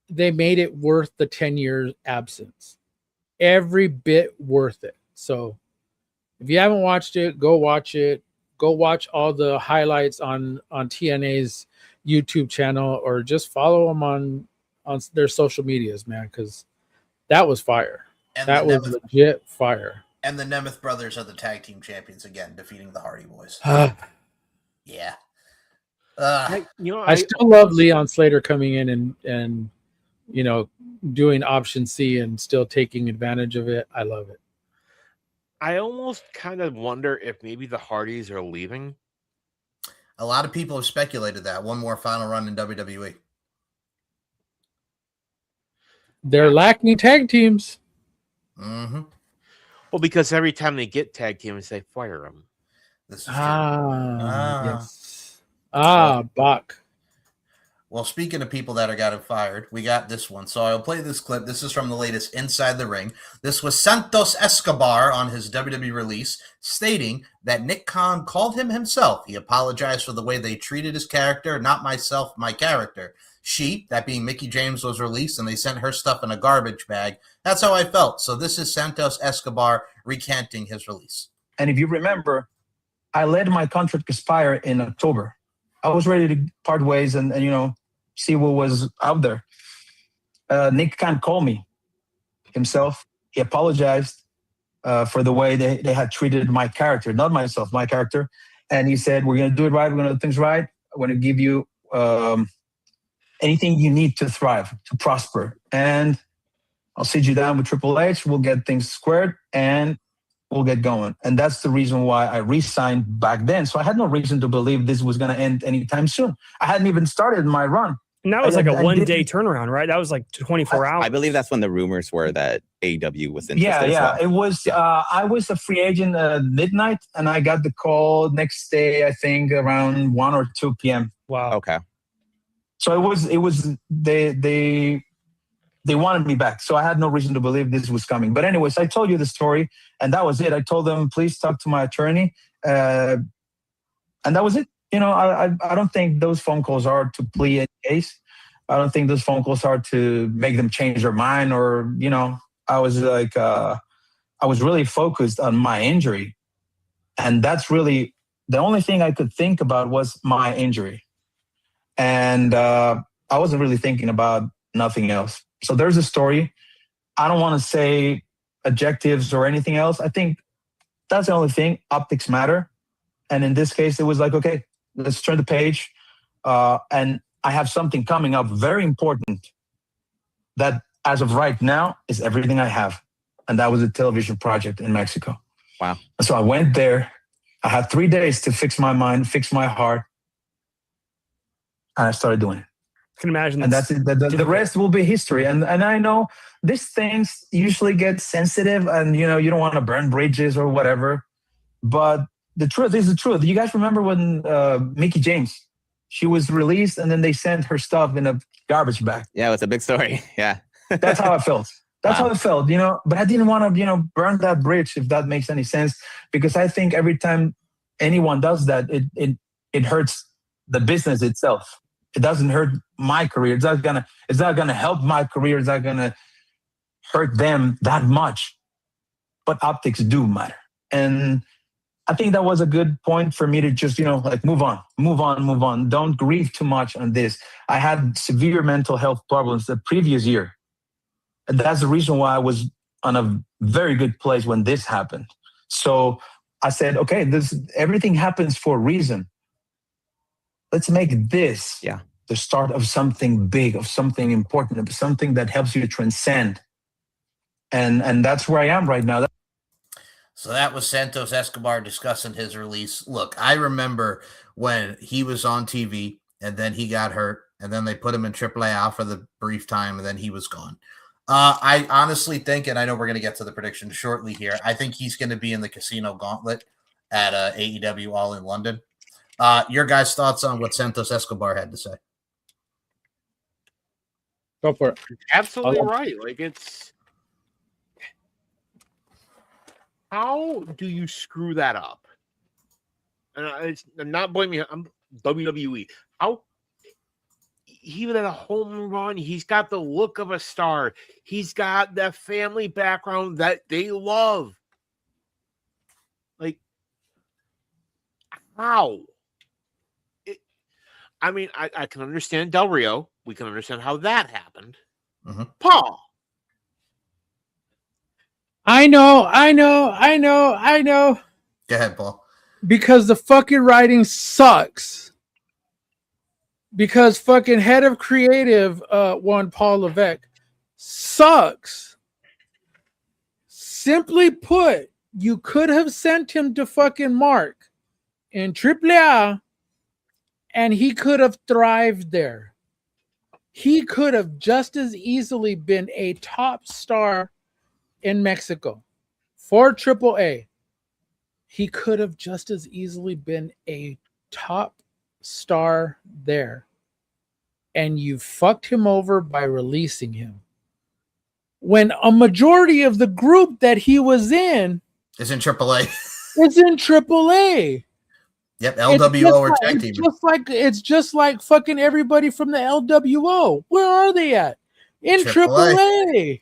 they made it worth the 10 years absence. Every bit worth it. So If you haven't watched it, go watch it. Go watch all the highlights on TNA's YouTube channel, or just follow them on their social medias, man, because that was fire. And that was legit fire. And the Nemeth brothers are the tag team champions again, defeating the Hardy Boys. Yeah. I still love Leon Slater coming in and doing option C and still taking advantage of it. I love it. I almost kind of wonder if maybe the Hardys are leaving. A lot of people have speculated that one more final run in WWE. They're lacking tag teams. Mm-hmm. Well, because every time they get tag teams, they fire them. This is yes. Bach. Well, speaking of people that are getting fired, we got this one. So I'll play this clip. This is from the latest Inside the Ring. This was Santos Escobar on his WWE release, stating that Nick Khan called him himself. He apologized for the way they treated his character, not myself, my character. She, that being Mickie James, was released, and they sent her stuff in a garbage bag. That's how I felt. So this is Santos Escobar recanting his release. And if you remember, I let my contract expire in October. I was ready to part ways and see what was out there. Nick Khan called me himself. He apologized for the way they had treated my character, not myself, my character. And he said, we're going to do it right. We're going to do things right. I'm going to give you anything you need to thrive, to prosper. And I'll sit you down with Triple H. We'll get things squared and we'll get going. And that's the reason why I re-signed back then. So I had no reason to believe this was going to end anytime soon. I hadn't even started my run. And that was like a one-day turnaround, right? That was like 24 hours. I believe that's when the rumors were that AEW was interested. Yeah. As well. It was. I was a free agent at midnight, and I got the call next day. I think around 1 or 2 p.m. Wow. Okay. So it was. They wanted me back, so I had no reason to believe this was coming. But anyways, I told you the story, and that was it. I told them, please talk to my attorney, and that was it. I don't think those phone calls are to plead a case. I don't think those phone calls are to make them change their mind or, I was like, I was really focused on my injury. And that's really the only thing I could think about was my injury. And I wasn't really thinking about nothing else. So there's a story. I don't want to say adjectives or anything else. I think that's the only thing. Optics matter. And in this case, it was like, okay, let's turn the page. And I have something coming up very important that as of right now is everything I have. And that was a television project in Mexico. Wow. So I went there. I had 3 days to fix my mind, fix my heart. And I started doing it. I can imagine. And that's it. The rest will be history. And I know these things usually get sensitive and, you don't want to burn bridges or whatever. But the truth is the truth. You guys remember when Mickie James, she was released and then they sent her stuff in a garbage bag. Yeah, it's a big story. Yeah. That's how I felt. That's how I felt, but I didn't want to, burn that bridge, if that makes any sense, because I think every time anyone does that, it hurts the business itself. It doesn't hurt my career. It's not gonna help my career. It's not gonna hurt them that much. But optics do matter. And I think that was a good point for me to just, move on. Don't grieve too much on this. I had severe mental health problems the previous year. And that's the reason why I was on a very good place when this happened. So I said, okay, everything happens for a reason. Let's make this the start of something big, of something important, of something that helps you transcend. And that's where I am right now. So that was Santos Escobar discussing his release. Look, I remember when he was on TV and then he got hurt and then they put him in AAA for the brief time and then he was gone. I honestly think, and I know we're going to get to the prediction shortly here, I think he's going to be in the Casino Gauntlet at AEW All in London. Your guys' thoughts on what Santos Escobar had to say? Go for it. Absolutely right. Like, it's... How do you screw that up? And I'm not blaming him. I'm WWE. How he had a home run. He's got the look of a star. He's got that family background that they love. How? I mean, I can understand Del Rio. We can understand how that happened. Mm-hmm. Paul. I know. Go ahead, Paul. Because the fucking writing sucks. Because fucking head of creative, one Paul Levesque, sucks. Simply put, you could have sent him to fucking Mark in AAA, and he could have thrived there. He could have just as easily been a top star in Mexico for AAA. He could have just as easily been a top star there. And you fucked him over by releasing him. When a majority of the group that he was in is in AAA. is in AAA. Yep, LWO or tag team. It's just like fucking everybody from the LWO. Where are they at? In AAA.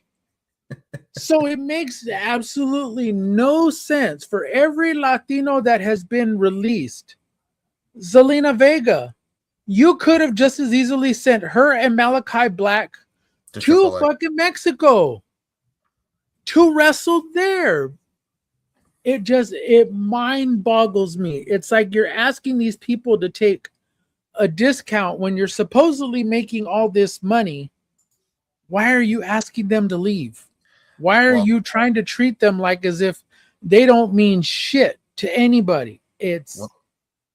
So it makes absolutely no sense for every Latino that has been released. Zelina Vega, you could have just as easily sent her and Malachi Black to fucking Mexico to wrestle there. It mind boggles me. It's like you're asking these people to take a discount when you're supposedly making all this money. Why are you asking them to leave? Why are you trying to treat them like as if they don't mean shit to anybody?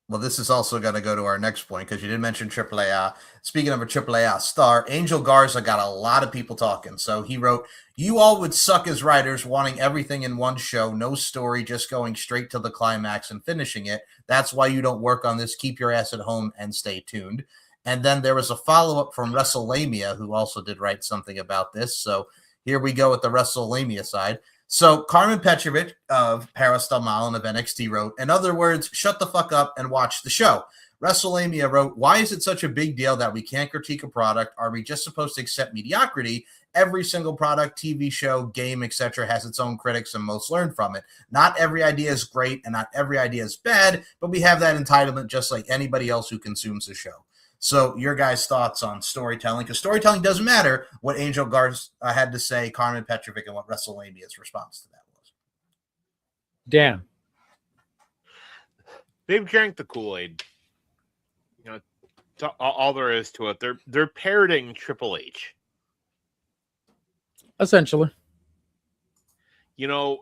Well, this is also going to go to our next point because you did mention AAA. Speaking of a AAA star, Angel Garza got a lot of people talking. So he wrote, "You all would suck as writers, wanting everything in one show, no story, just going straight to the climax and finishing it. That's why you don't work on this. Keep your ass at home and stay tuned." And then there was a follow-up from WrestleLamia, who also did write something about this. So here we go with the WrestleLamia side. So Carmen Petrovic of Paris Del Mal and of NXT wrote, "In other words, shut the fuck up and watch the show." WrestleLamia wrote, "Why is it such a big deal that we can't critique a product? Are we just supposed to accept mediocrity? Every single product, TV show, game, etc. has its own critics and most learn from it. Not every idea is great and not every idea is bad, but we have that entitlement just like anybody else who consumes the show." So your guys' thoughts on storytelling, because storytelling doesn't matter. What Angel Garza had to say, Carmen Petrovic, and what WrestleLamia's response to that was. Damn. They've drank the Kool-Aid. You know, all there is to it. They're parroting Triple H. Essentially. You know,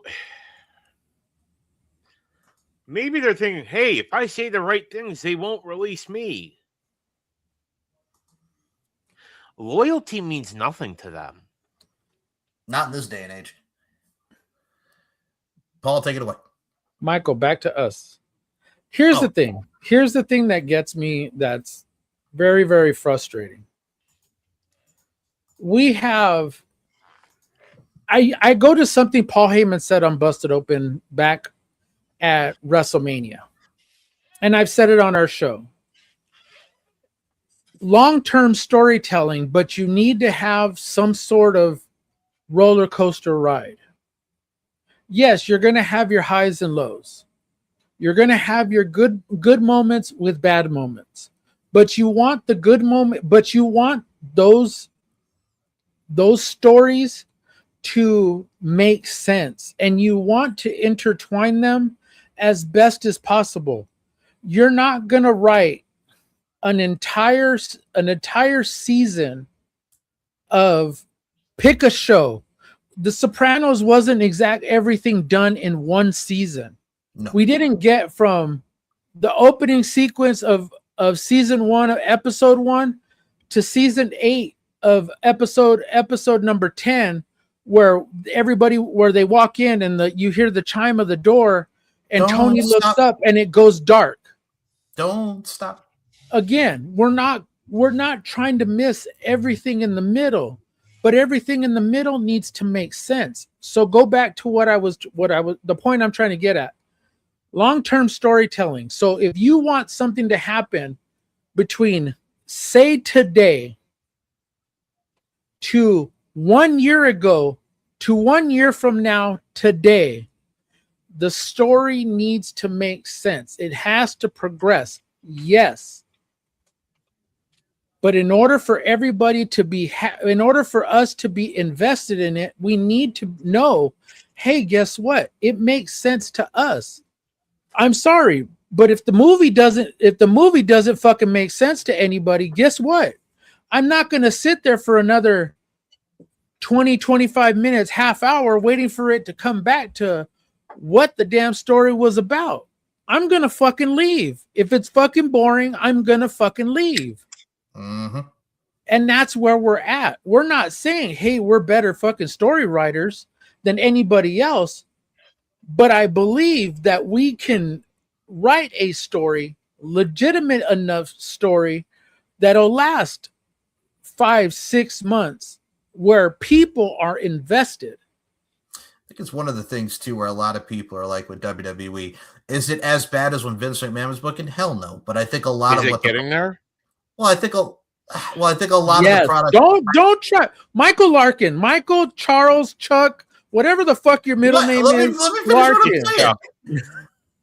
maybe they're thinking, hey, if I say the right things, they won't release me. Loyalty means nothing to them. Not in this day and age. Paul, take it away. Michael, back to us. Here's the thing. Here's the thing that gets me that's very, very frustrating. We have... I go to something Paul Heyman said on Busted Open back at WrestleMania. And I've said it on our show. Long-term storytelling, but you need to have some sort of roller coaster ride. Yes, you're going to have your highs and lows. You're going to have your good moments with bad moments. But you want the good moment, but you want those stories to make sense, and you want to intertwine them as best as possible. You're not going to write an entire season of pick a show. The Sopranos wasn't everything done in one season. No. We didn't get from the opening sequence of season 1 of episode 1 to season 8 of episode number 10, where they walk in and you hear the chime of the door and Tony looks up and it goes dark. Don't stop. Again, we're not trying to miss everything in the middle, but everything in the middle needs to make sense. So go back to the point I'm trying to get at. Long-term storytelling. So if you want something to happen between, say, today to 1 year ago to 1 year from now today, The story needs to make sense. It has to progress. Yes. But in order for everybody to be, in order for us to be invested in it, we need to know, hey, guess what? It makes sense to us. I'm sorry, but if the movie doesn't fucking make sense to anybody, guess what? I'm not going to sit there for another 20, 25 minutes, half hour waiting for it to come back to what the damn story was about. I'm going to fucking leave. If it's fucking boring, I'm going to fucking leave. Mm-hmm. And that's where we're at. We're not saying, hey, we're better fucking story writers than anybody else. But I believe that we can write a story, legitimate enough story, that'll last 5-6 months where people are invested. I think it's one of the things too where a lot of people are like with WWE. Is it as bad as when Vince McMahon was booking? Hell no. But I think a lot of what getting there. Well, I think a lot of the products. Don't try Michael Larkin, Michael Charles Chuck, whatever the fuck your middle name is. Larkin.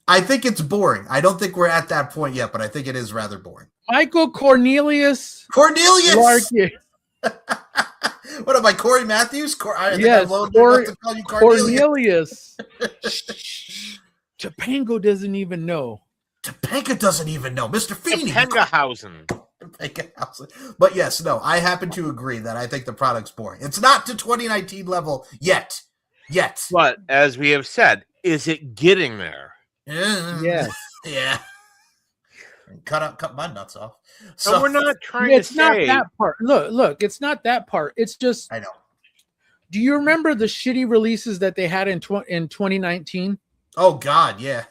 I think it's boring. I don't think we're at that point yet, but I think it is rather boring. Michael Cornelius Larkin. What am I, Corey Matthews? Yes, Cornelius. Topanga doesn't even know. Topanga doesn't even know. Mr. Feeney. Topangahausen. But yes, no, I happen to agree that I think the product's boring. It's not to 2019 level yet. But as we have said, is it getting there? Yes. Yeah. Cut my nuts off. So we're not trying it's to not say that part. Look, it's not that part. It's just I know. Do you remember the shitty releases that they had in 2019? Oh God, yeah.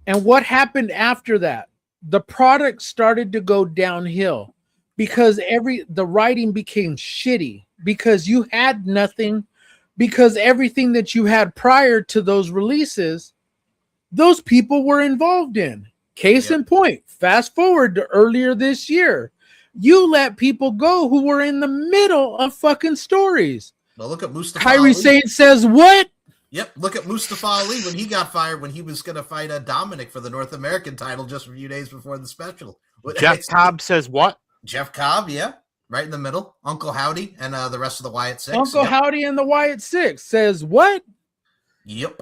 And what happened after that? The product started to go downhill because the writing became shitty because you had nothing, because everything that you had prior to those releases, those people were involved in. Case in point, fast forward to earlier this year, you let people go who were in the middle of fucking stories. Well, look at Mustafa Kyrie Ali. Sane says what? Yep, look at Mustafa Ali when he got fired when he was going to fight Dominic for the North American title just a few days before the special. Jeff Cobb says what? Jeff Cobb, yeah, right in the middle. Uncle Howdy and the rest of the Wyatt Six. Uncle Howdy and the Wyatt Six says what? Yep.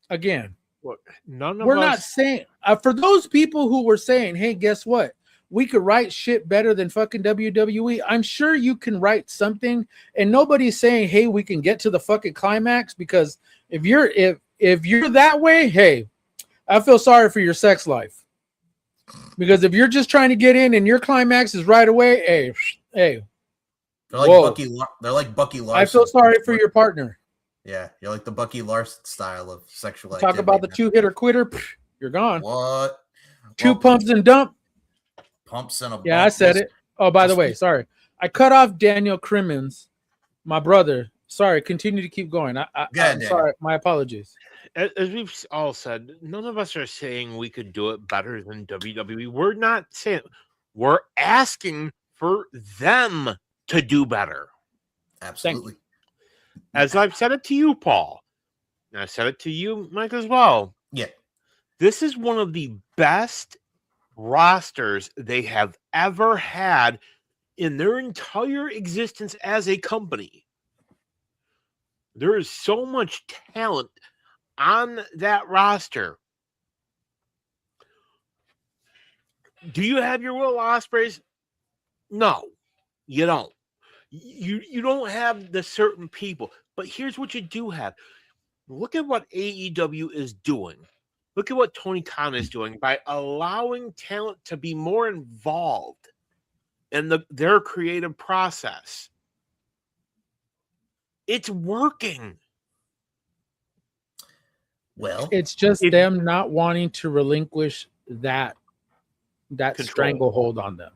Again, look, none of we're us... not saying for those people who were saying, hey, guess what? We could write shit better than fucking WWE. I'm sure you can write something, and nobody's saying, hey, we can get to the fucking climax, because if you're that way, hey, I feel sorry for your sex life. Because if you're just trying to get in and your climax is right away, hey. They're like Bucky Larson. I feel sorry for your partner. Yeah, you're like the Bucky Larson style of sexual activity. Talk about the two-hitter quitter, you're gone. What? Two pumps and dump. Pumps and a I said it. Oh, by the way, sorry. I cut off Daniel Crimmins, my brother. Sorry, continue to keep going. I'm sorry. My apologies. As we've all said, none of us are saying we could do it better than WWE. We're not saying, we're asking for them to do better. Absolutely. As I've said it to you, Paul, and I said it to you, Mike, as well. Yeah. This is one of the best rosters they have ever had in their entire existence as a company. There is so much talent on that roster. Do you have your Will Ospreays? No, you don't. You don't have the certain people. But here's what you do have. Look at what AEW is doing. Look at what Tony Khan is doing by allowing talent to be more involved in their creative process. It's working. Well, it's just them not wanting to relinquish that stranglehold on them.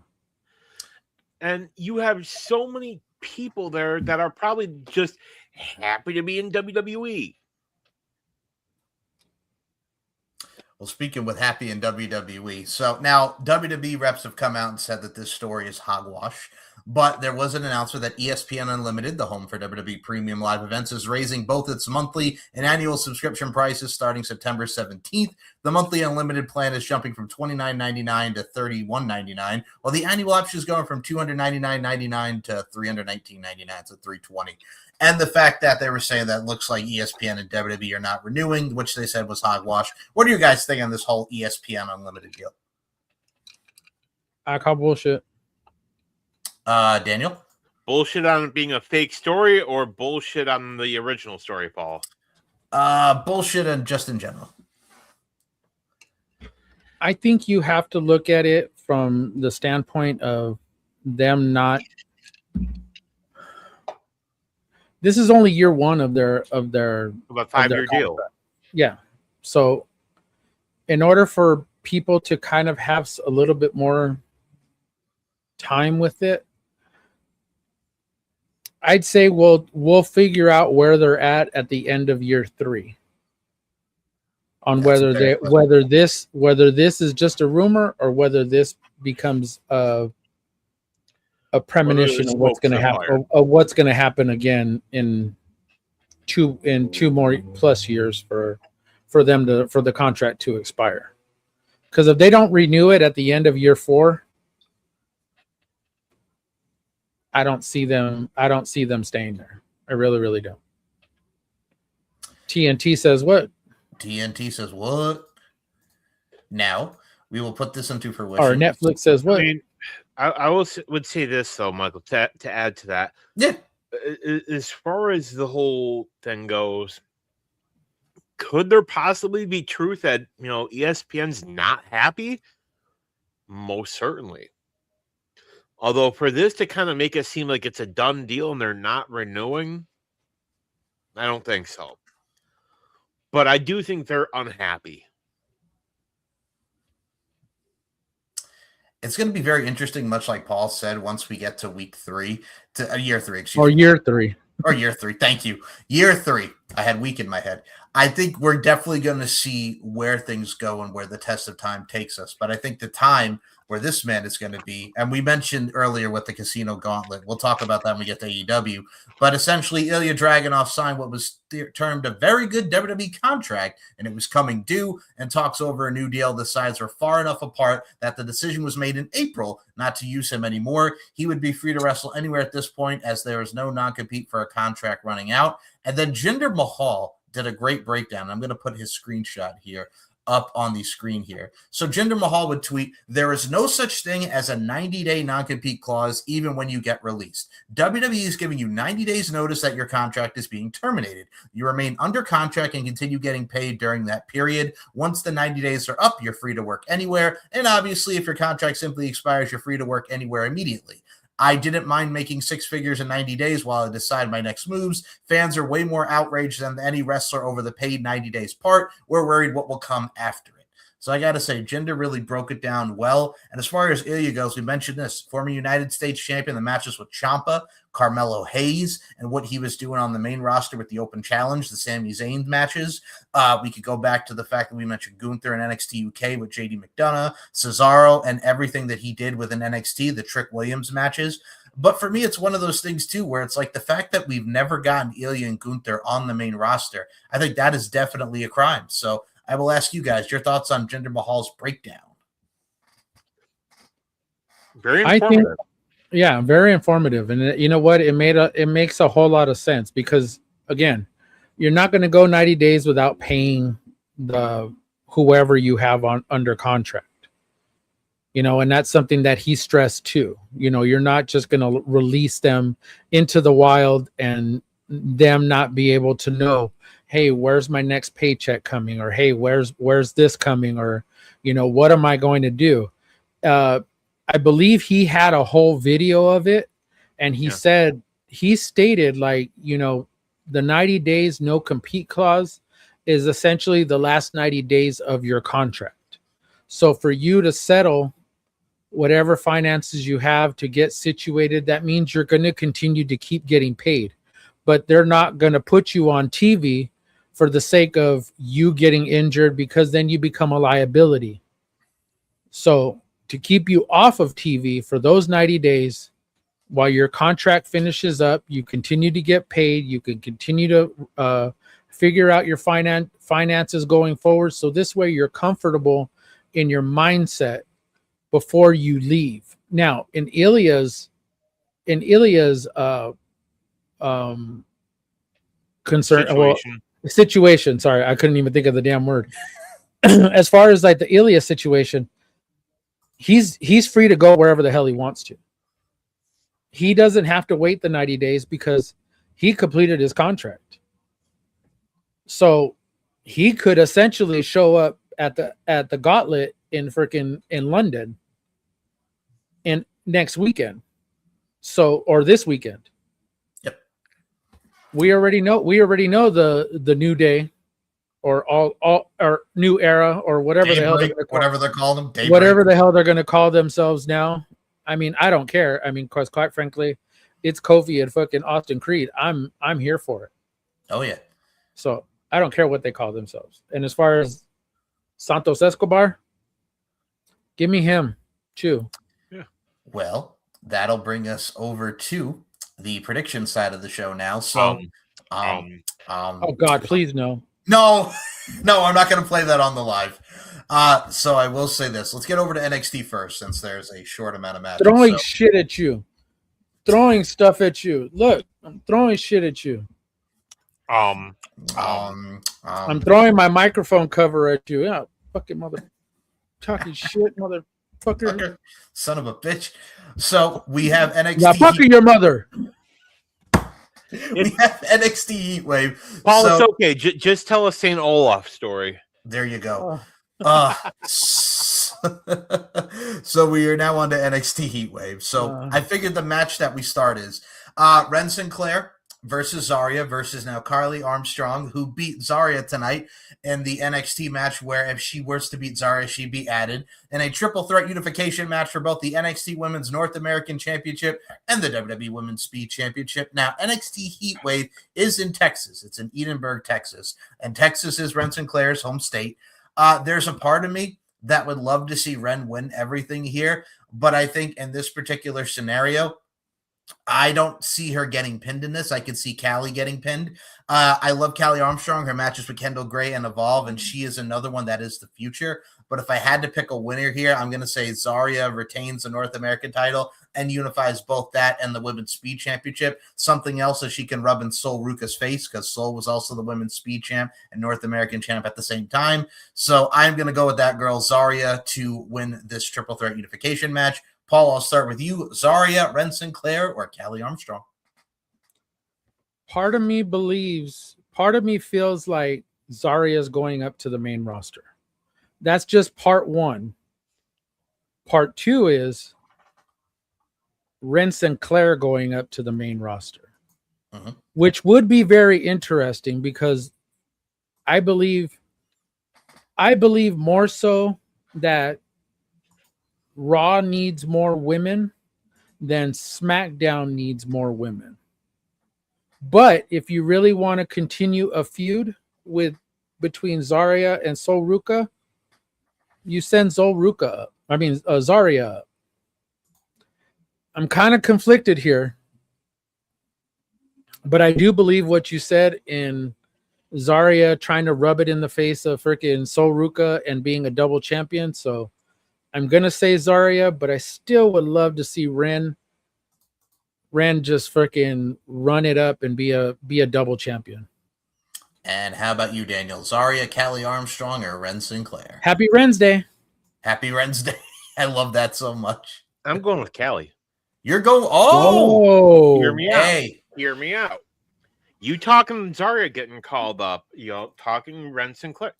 And you have so many people there that are probably just happy to be in WWE. Well, speaking with Happy in WWE, so now WWE reps have come out and said that this story is hogwash, but there was an announcement that ESPN Unlimited, the home for WWE premium live events, is raising both its monthly and annual subscription prices starting September 17th. The monthly unlimited plan is jumping from $29.99 to $31.99, while the annual option is going from $299.99 to $319.99, so $320. And the fact that they were saying that looks like ESPN and WWE are not renewing, which they said was hogwash. What do you guys think on this whole ESPN Unlimited deal? I call bullshit. Daniel? Bullshit on it being a fake story or bullshit on the original story, Paul? Bullshit and just in general. I think you have to look at it from the standpoint of them not. This is only year one of their About 5-year deal. Yeah. So in order for people to kind of have a little bit more time with it, I'd say we'll figure out where they're at the end of year 3 on whether this is just a rumor or whether this becomes a premonition of what's going to happen, of what's going to happen again in two more plus years for the contract to expire. Because if they don't renew it at the end of year 4, I don't see them staying there. I really, really don't. TNT says what? TNT says what? Now we will put this into fruition. Or Netflix says what? I mean, I would say this though, Michael, to add to that. Yeah. As far as the whole thing goes, could there possibly be truth that ESPN's not happy? Most certainly. Although for this to kind of make it seem like it's a done deal and they're not renewing, I don't think so. But I do think they're unhappy. It's going to be very interesting, much like Paul said, once we get to week 3, to year 3, excuse me. Year 3. Thank you. Year 3. I had week in my head. I think we're definitely going to see where things go and where the test of time takes us. But I think the time where this man is going to be, and we mentioned earlier with the Casino Gauntlet, we'll talk about that when we get to AEW, but essentially Ilya Dragunov signed what was termed a very good WWE contract, and it was coming due, and talks over a new deal. The sides were far enough apart that the decision was made in April not to use him anymore. He would be free to wrestle anywhere at this point, as there is no non-compete for a contract running out. And then Jinder Mahal did a great breakdown. I'm going to put his screenshot here up on the screen here. So Jinder Mahal would tweet, "There is no such thing as a 90-day non-compete clause even when you get released. WWE is giving you 90 days notice that your contract is being terminated. You remain under contract and continue getting paid during that period. Once the 90 days are up, you're free to work anywhere. And obviously, if your contract simply expires, you're free to work anywhere immediately. I didn't mind making 6 figures in 90 days while I decide my next moves. Fans are way more outraged than any wrestler over the paid 90 days part. We're worried what will come after it." So I got to say, Jinder really broke it down well. And as far as Ilya goes, we mentioned this. Former United States champion, the matches with Ciampa, Carmelo Hayes, and what he was doing on the main roster with the Open Challenge, the Sami Zayn matches. We could go back to the fact that we mentioned Gunther in NXT UK with JD McDonough, Cesaro, and everything that he did within NXT, the Trick Williams matches. But for me, it's one of those things, too, where it's like the fact that we've never gotten Ilya and Gunther on the main roster, I think that is definitely a crime. So I will ask you guys your thoughts on Jinder Mahal's breakdown. Very informative. Yeah, very informative. And you know what? It makes a whole lot of sense because, again, you're not going to go 90 days without paying whoever you have under contract. And that's something that he stressed too. You're not just going to release them into the wild and them not be able to know, hey, where's my next paycheck coming? Or, hey, where's this coming? Or, what am I going to do? I believe he had a whole video of it, and he stated like, the 90 days no compete clause is essentially the last 90 days of your contract. So for you to settle whatever finances you have to get situated, that means you're going to continue to keep getting paid, but they're not going to put you on TV for the sake of you getting injured, because then you become a liability. So to keep you off of TV for those 90 days while your contract finishes up, you continue to get paid. You can continue to figure out your finances going forward. So this way you're comfortable in your mindset before you leave. Now, in Ilya's situation. Sorry, I couldn't even think of the damn word. As far as like the Ilya situation, he's free to go wherever the hell he wants to. He doesn't have to wait the 90 days because he completed his contract. So he could essentially show up at the Gauntlet in London in next weekend. Or this weekend. Yep. We already know the New Day or all or New Era or whatever Daybreak, they're calling them. Whatever the hell they're going to call themselves now. I mean, I don't care. I mean, because quite frankly, it's Kofi and fucking Austin Creed. I'm here for it. Oh yeah. So I don't care what they call themselves. And as far as Santos Escobar, give me him too. Yeah. Well, that'll bring us over to the prediction side of the show now. So, oh God, please no. No, I'm not going to play that on the live. So I will say this. Let's get over to NXT first, since there's a short amount of matches. Throwing shit at you. Throwing stuff at you. Look, I'm throwing shit at you. I'm throwing my microphone cover at you. Yeah, fucking mother talking shit, motherfucker. Son of a bitch. So we have NXT. Yeah, fucking your mother. We have NXT Heatwave. Paul, it's okay. Just tell a St. Olaf story. There you go. So we are now on to NXT Heatwave. So I figured the match that we start is Ren Sinclair versus Zarya versus now Carly Armstrong, who beat Zarya tonight in the NXT match, where if she was to beat Zarya, she'd be added in a triple threat unification match for both the NXT Women's North American Championship and the WWE Women's Speed Championship. Now, NXT Heatwave is in Texas. It's in Edinburgh, Texas, and Texas is Ren Sinclair's home state. There's a part of me that would love to see Ren win everything here, but I think in this particular scenario, I don't see her getting pinned in this. I could see Callie getting pinned. I love Callie Armstrong, her matches with Kendall Gray and Evolve, and she is another one that is the future. But if I had to pick a winner here, I'm going to say Zarya retains the North American title and unifies both that and the Women's Speed Championship. Something else that she can rub in Sol Ruka's face, because Sol was also the Women's Speed Champ and North American Champ at the same time. So I'm going to go with that girl, Zarya, to win this triple threat unification match. Paul, I'll start with you. Zarya, Ren Sinclair, or Callie Armstrong? Part of me feels like Zarya is going up to the main roster. That's just part one. Part two is Ren Sinclair going up to the main roster, which would be very interesting, because I believe more so that Raw needs more women than SmackDown needs more women. But if you really want to continue a feud between Zarya and Sol Ruka, you send Zarya up. I'm kind of conflicted here, but I do believe what you said in Zarya trying to rub it in the face of freaking Sol Ruka and being a double champion. So I'm going to say Zarya, but I still would love to see Ren just freaking run it up and be a double champion. And how about you, Daniel? Zarya, Callie Armstrong, or Ren Sinclair? Happy Ren's Day. Happy Ren's Day. I love that so much. I'm going with Callie. You're going. Oh, hear me out. Hear me out. You talking Zarya getting called up? Talking Ren Sinclair.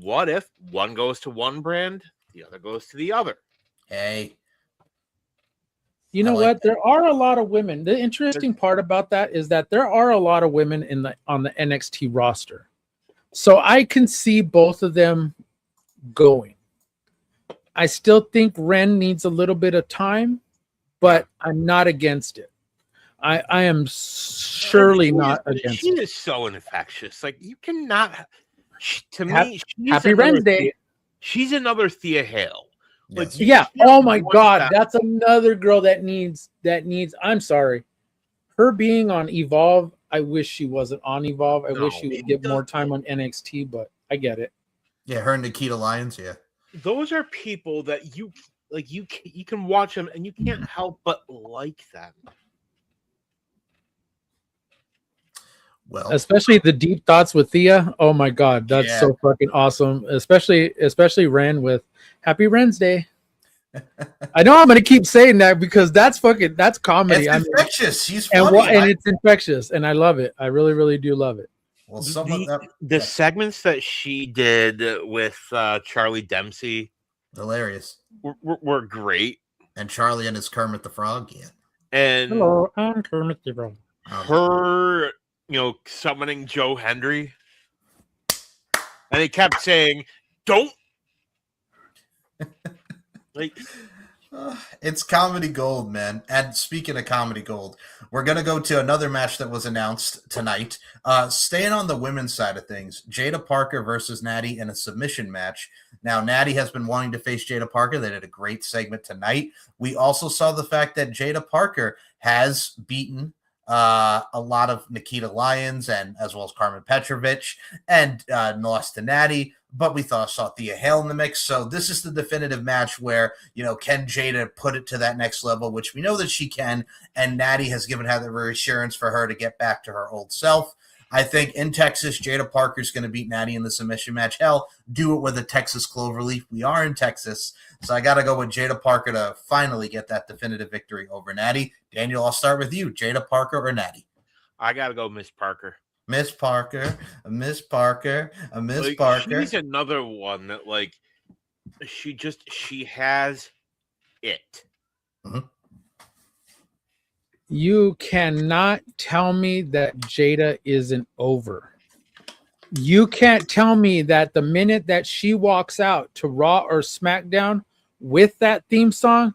What if one goes to one brand, the other goes to the other? Hey. You know what? There are a lot of women. The interesting part about that is that there are a lot of women on the NXT roster. So I can see both of them going. I still think Ren needs a little bit of time, but I'm not against it. I am surely not against She it. is so infectious. Like you cannot. To Hap- me, she's Happy another Wednesday. Thea- she's another Thea Hale. Like Yes. you Yeah. just can't Oh my want God, that. that's another girl that needs. I'm sorry, her being on Evolve. I wish she wasn't on Evolve. I wish No, she would it get more does- time on NXT, but I get it. Yeah, her and Nikita Lyons. Yeah. Those are people that you like. You can watch them and you can't help but like them. Well, Especially the deep thoughts with Thea. Oh my God, that's Yeah. so fucking awesome. Especially Ren with Happy Wednesday. I know I'm gonna keep saying that because that's comedy. it's I mean, infectious. She's and funny. and it's infectious, and I love it. I really, really do love it. Well, some of that The segments that she did with Charlie Dempsey hilarious. were great. And Charlie and his Kermit the Frog. Yeah. And Hello, I'm Kermit the Frog. her, summoning Joe Hendry, and he kept saying, "Don't." Like, It's comedy gold, man. And speaking of comedy gold, we're going to go to another match that was announced tonight. Staying on the women's side of things, Jada Parker versus Natty in a submission match. Now, Natty has been wanting to face Jada Parker. They did a great segment tonight. We also saw the fact that Jada Parker has beaten a lot of Nikita Lyons and as well as Carmen Petrovich and lost to Natty. But we saw Thea Hale in the mix. So this is the definitive match where, can Jada put it to that next level, which we know that she can. And Natty has given her the reassurance for her to get back to her old self. I think in Texas, Jada Parker's going to beat Natty in the submission match. Hell, do it with a Texas Cloverleaf. We are in Texas. So I got to go with Jada Parker to finally get that definitive victory over Natty. Daniel, I'll start with you. Jada Parker or Natty? I got to go Miss Parker. Miss Parker, Miss Parker, Miss Like, Parker. she's another one that, like, she has it. Mm-hmm. You cannot tell me that Jada isn't over. You can't tell me that the minute that she walks out to Raw or SmackDown with that theme song,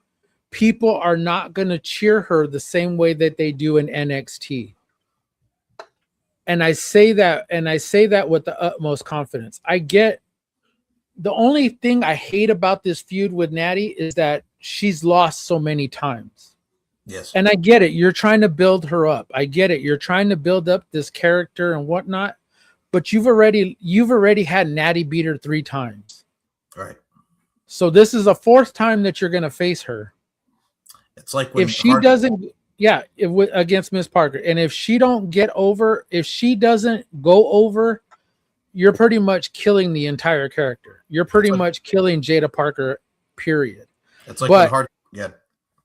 people are not going to cheer her the same way that they do in NXT. And I say that with the utmost confidence. I get the only thing I hate about this feud with Natty is that she's lost so many times. Yes. And I get it. You're trying to build her up. I get it. You're trying to build up this character and whatnot. But you've already had Natty beat her 3 times. Right. So this is a 4th time that you're going to face her. It's like when if she doesn't, against Miss Parker, and if she don't get over, if she doesn't go over, you're pretty much killing the entire character. You're pretty much killing Jada Parker. Period. It's like when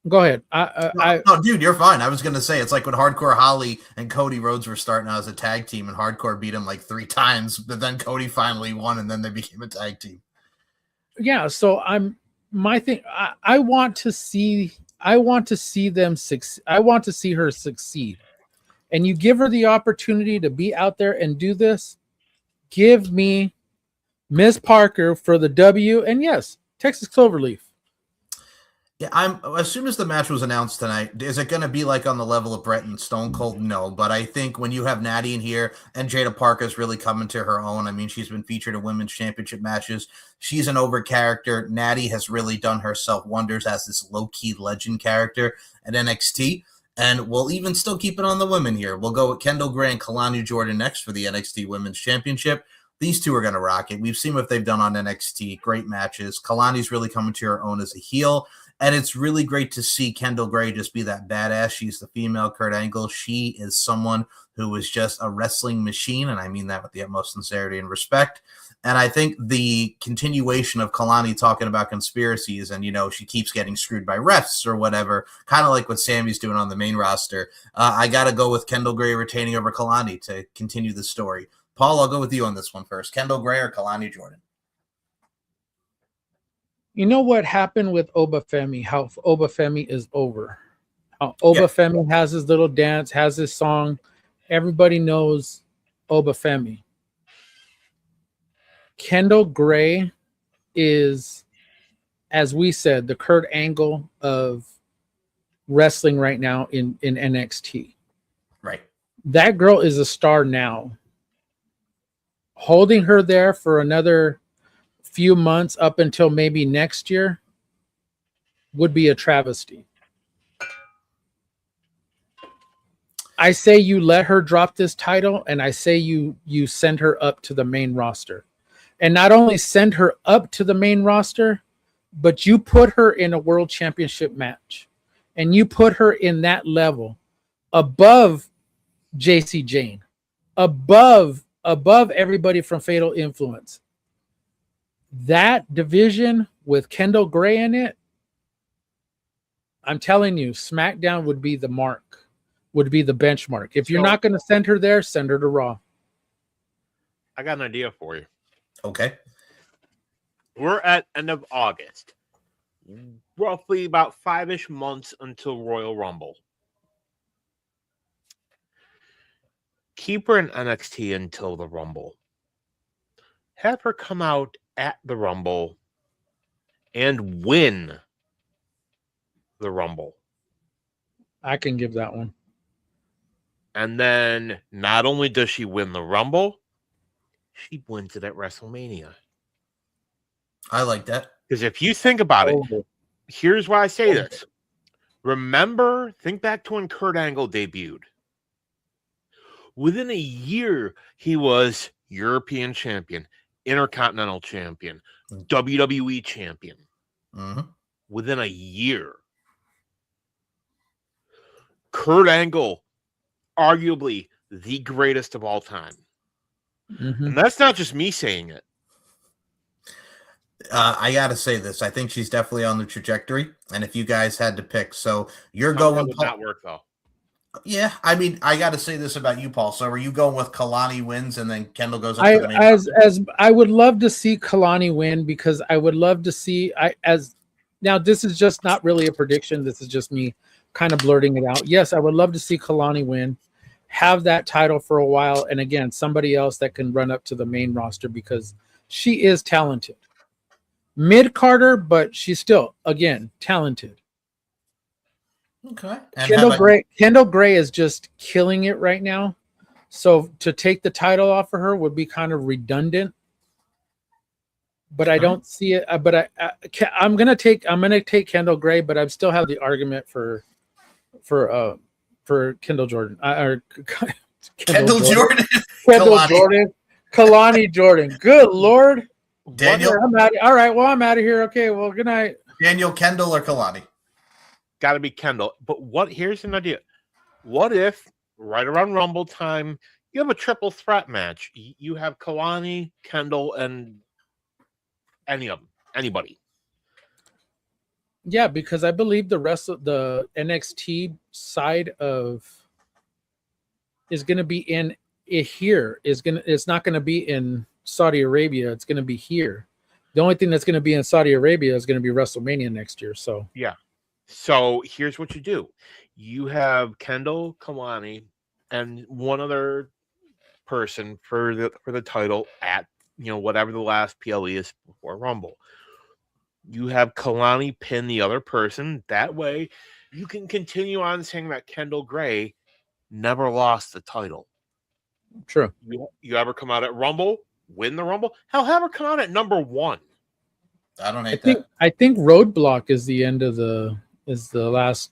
Go ahead. No, dude, you're fine. I was going to say, it's like when Hardcore Holly and Cody Rhodes were starting out as a tag team and Hardcore beat him like 3 times, but then Cody finally won and then they became a tag team. Yeah. So I want to see them succeed. I want to see her succeed. And you give her the opportunity to be out there and do this. Give me Miss Parker for the W. And yes, Texas Cloverleaf. Yeah, as soon as the match was announced tonight, is it going to be like on the level of Brett and Stone Cold? No, but I think when you have Natty in here and Jada Parker's really coming to her own, I mean, she's been featured in women's championship matches. She's an over character. Natty has really done herself wonders as this low-key legend character at NXT. And we'll even still keep it on the women here. We'll go with Kendall Gray and Kalani Jordan next for the NXT Women's Championship. These two are going to rock it. We've seen what they've done on NXT. Great matches. Kalani's really coming to her own as a heel. And it's really great to see Kendall Gray just be that badass. She's the female Kurt Angle. She is someone who is just a wrestling machine, and I mean that with the utmost sincerity and respect. And I think the continuation of Kalani talking about conspiracies and, she keeps getting screwed by refs or whatever, kind of like what Sammy's doing on the main roster. I got to go with Kendall Gray retaining over Kalani to continue the story. Paul, I'll go with you on this one first. Kendall Gray or Kalani Jordan? You know what happened with Obafemi? How Obafemi is over. How Obafemi has his little dance, has his song. Everybody knows Obafemi. Kendall Gray is, as we said, the Kurt Angle of wrestling right now in NXT. Right. That girl is a star now. Holding her there for another few months up until maybe next year would be a travesty. I say you let her drop this title, and I say you send her up to the main roster. And not only send her up to the main roster, but you put her in a world championship match. And you put her in that level above JC Jane, above everybody from Fatal Influence. That division with Kendall Gray in it, I'm telling you, SmackDown would be the mark, would be the benchmark. If you're not going to send her there, send her to Raw. I got an idea for you. Okay. We're at end of August. Roughly about 5-ish months until Royal Rumble. Keep her in NXT until the Rumble. Have her come out at the Rumble and win the Rumble. I can give that one. And then not only does she win the Rumble, she wins it at WrestleMania. I like that. Because if you think about it, here's why I say this. Remember, think back to when Kurt Angle debuted. Within a year, he was European champion, Intercontinental champion, WWE champion. Mm-hmm. Within a year. Kurt Angle, arguably the greatest of all time. Mm-hmm. And that's not just me saying it. I gotta say this. I think she's definitely on the trajectory. And if you guys had to pick, so you're That going. would not work though. Yeah, I mean, I got to say this about you, Paul. So, are you going with Kalani wins and then Kendall goes up to the main? As I would love to see Kalani win, because I would love to see. Now this is just not really a prediction. This is just me kind of blurting it out. Yes, I would love to see Kalani win, have that title for a while, and again, somebody else that can run up to the main roster, because she is talented. Mid-Carter, but she's still, again, talented. Okay. And Kendall Gray is just killing it right now. So to take the title off of her would be kind of redundant. But I don't see it. But I'm gonna take Kendall Gray, but I still have the argument for Kendall Jordan or Kendall Jordan. Kendall Jordan. Kalani Jordan. Good Lord. Daniel. All right. Well, I'm out of here. Okay. Well, good night. Daniel, Kendall, or Kalani? Got to be Kendall. But here's an idea. What if right around Rumble time, you have a triple threat match? You have Kalani, Kendall, and anybody. Yeah, because I believe the rest of the NXT side is going to be in here. It's not going to be in Saudi Arabia. It's going to be here. The only thing that's going to be in Saudi Arabia is going to be WrestleMania next year. So yeah. So here's what you do. You have Kendall, Kalani, and one other person for the title at whatever the last PLE is before Rumble. You have Kalani pin the other person. That way you can continue on saying that Kendall Gray never lost the title. True. You ever come out at Rumble, win the Rumble? Hell, have her come out at number 1. I don't hate that. I think Roadblock is the end of the last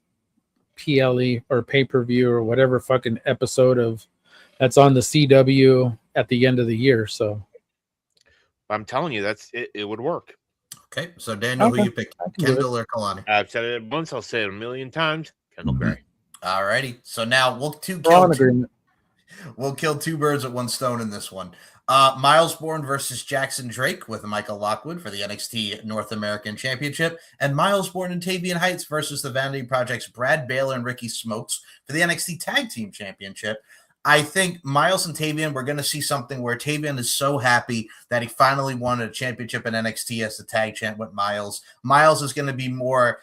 PLE or pay-per-view or whatever fucking episode of that's on the CW at the end of the year. So I'm telling you, that's it. It would work. Okay, so Daniel, who you pick, Kendall or Kalani? I've said it once. I'll say it a million times. Kendall Gray. All righty. So now we'll kill two birds with one stone in this one. Miles Bourne versus Jackson Drake with Michael Lockwood for the NXT North American Championship, and Miles Bourne and Tavian Heights versus the Vanity Project's Brad Baylor and Ricky Smokes for the NXT Tag Team Championship. I think Miles and Tavian, we're going to see something where Tavian is so happy that he finally won a championship in NXT as the tag champ with Miles. Miles is going to be more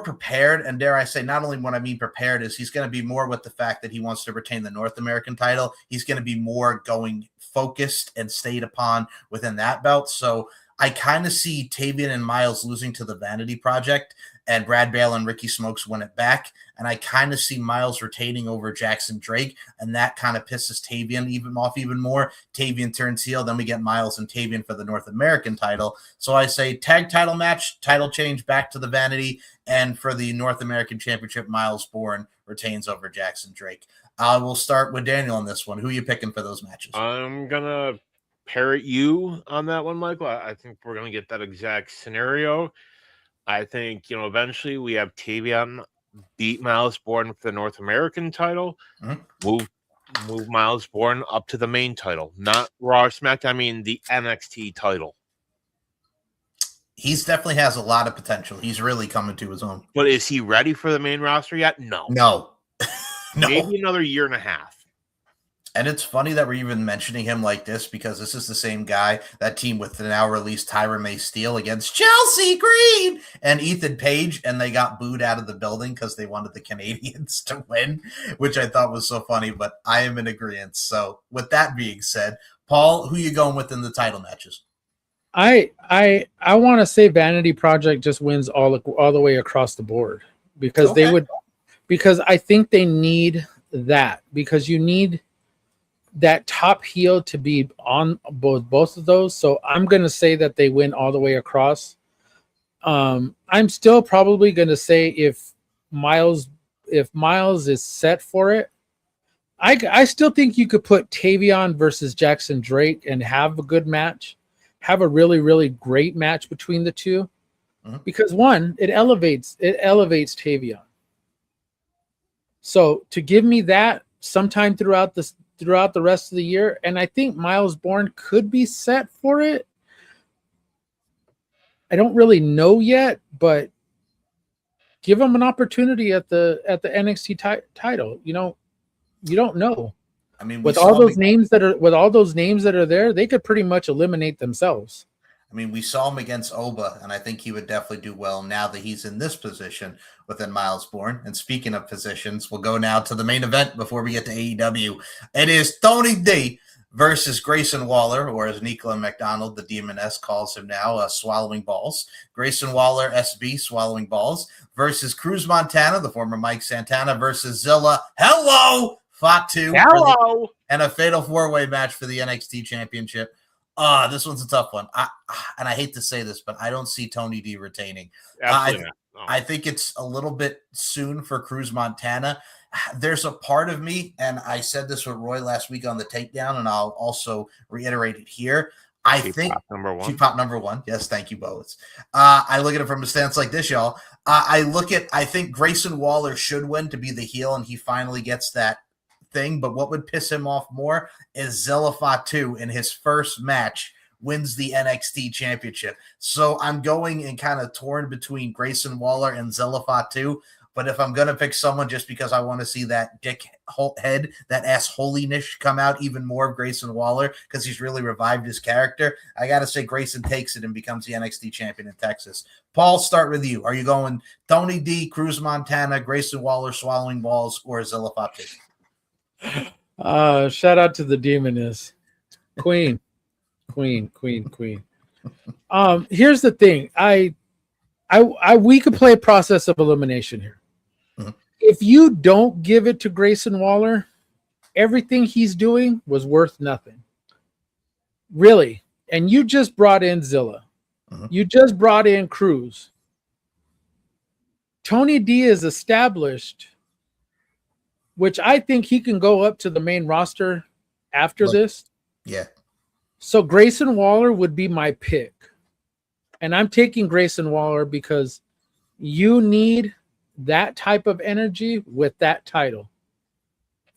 prepared, and dare I say, not only when I mean prepared, is he's going to be more with the fact that he wants to retain the North American title. He's going to be more going focused and stayed upon within that belt. So I kind of see Tavian and Miles losing to the Vanity Project, and Brad Bale and Ricky Smokes win it back. And I kind of see Miles retaining over Jackson Drake, and that kind of pisses Tavian even more. Tavian turns heel, then we get Miles and Tavian for the North American title. So I say tag title match, title change back to the Vanity, and for the North American Championship, Miles Bourne retains over Jackson Drake. We'll start with Daniel on this one. Who are you picking for those matches? I'm gonna parrot you on that one, Michael. I think we're gonna get that exact scenario. I think eventually we have Tavian beat Miles Bourne for the North American title. Move Miles Bourne up to the main title, not Raw or SmackDown. I mean the NXT title. He's definitely has a lot of potential. He's really coming to his own. But is he ready for the main roster yet? No. No. Maybe another year and a half. And it's funny that we're even mentioning him like this because this is the same guy, that team with the now released Tyra May Steele against Chelsea Green and Ethan Page, and they got booed out of the building because they wanted the Canadians to win, which I thought was so funny, but I am in agreement. So with that being said, Paul, who you going with in the title matches? I want to say Vanity Project just wins all the way across the board because because I think they need that, because you need that top heel to be on both of those. So I'm going to say that they win all the way across. I'm still probably going to say if Miles is set for it, I still think you could put Tavian versus Jackson Drake and have a good match, have a really, really great match between the two, because one, it elevates Tavian. So to give me that sometime throughout the rest of the year, and I think Miles Bourne could be set for it. I don't really know yet, but give him an opportunity at the NXT title. You don't know. I mean, with all those names that are there, they could pretty much eliminate themselves. I mean, we saw him against Oba, and I think he would definitely do well now that he's in this position within Miles Bourne. And speaking of positions, we'll go now to the main event before we get to AEW. It is Tony D versus Grayson Waller, or as Nicola McDonald, the Demon S, calls him now, Swallowing Balls. Grayson Waller, SB, Swallowing Balls, versus Cruz Montana, the former Mike Santana, versus Zilla. Hello! Fatu. Hello! And a fatal four-way match for the NXT Championship. This one's a tough one. And I hate to say this, but I don't see Tony D retaining. I think it's a little bit soon for Cruz Montana. There's a part of me, and I said this with Roy last week on the takedown, and I'll also reiterate it here. I think she popped number one. Yes, thank you, Boaz. I look at it from a stance like this, y'all. I think Grayson Waller should win to be the heel, and he finally gets that thing. But what would piss him off more is Zilla Fatu in his first match wins the NXT championship. So I'm going and kind of torn between Grayson Waller and Zilla Fatu. But if I'm going to pick someone just because I want to see that dick head, that ass holiness come out even more of Grayson Waller because he's really revived his character, I got to say Grayson takes it and becomes the NXT champion in Texas. Paul, start with you. Are you going Tony D, Cruz Montana, Grayson Waller, Swallowing Balls, or Zilla Fatu? Shout out to the Demoness. Queen. Here's the thing. We could play a process of elimination here. If you don't give it to Grayson Waller, everything he's doing was worth nothing. Really. And you just brought in Zilla. You just brought in Cruz. Tony D is established, which I think he can go up to the main roster after this. Yeah. So Grayson Waller would be my pick. And I'm taking Grayson Waller because you need that type of energy with that title.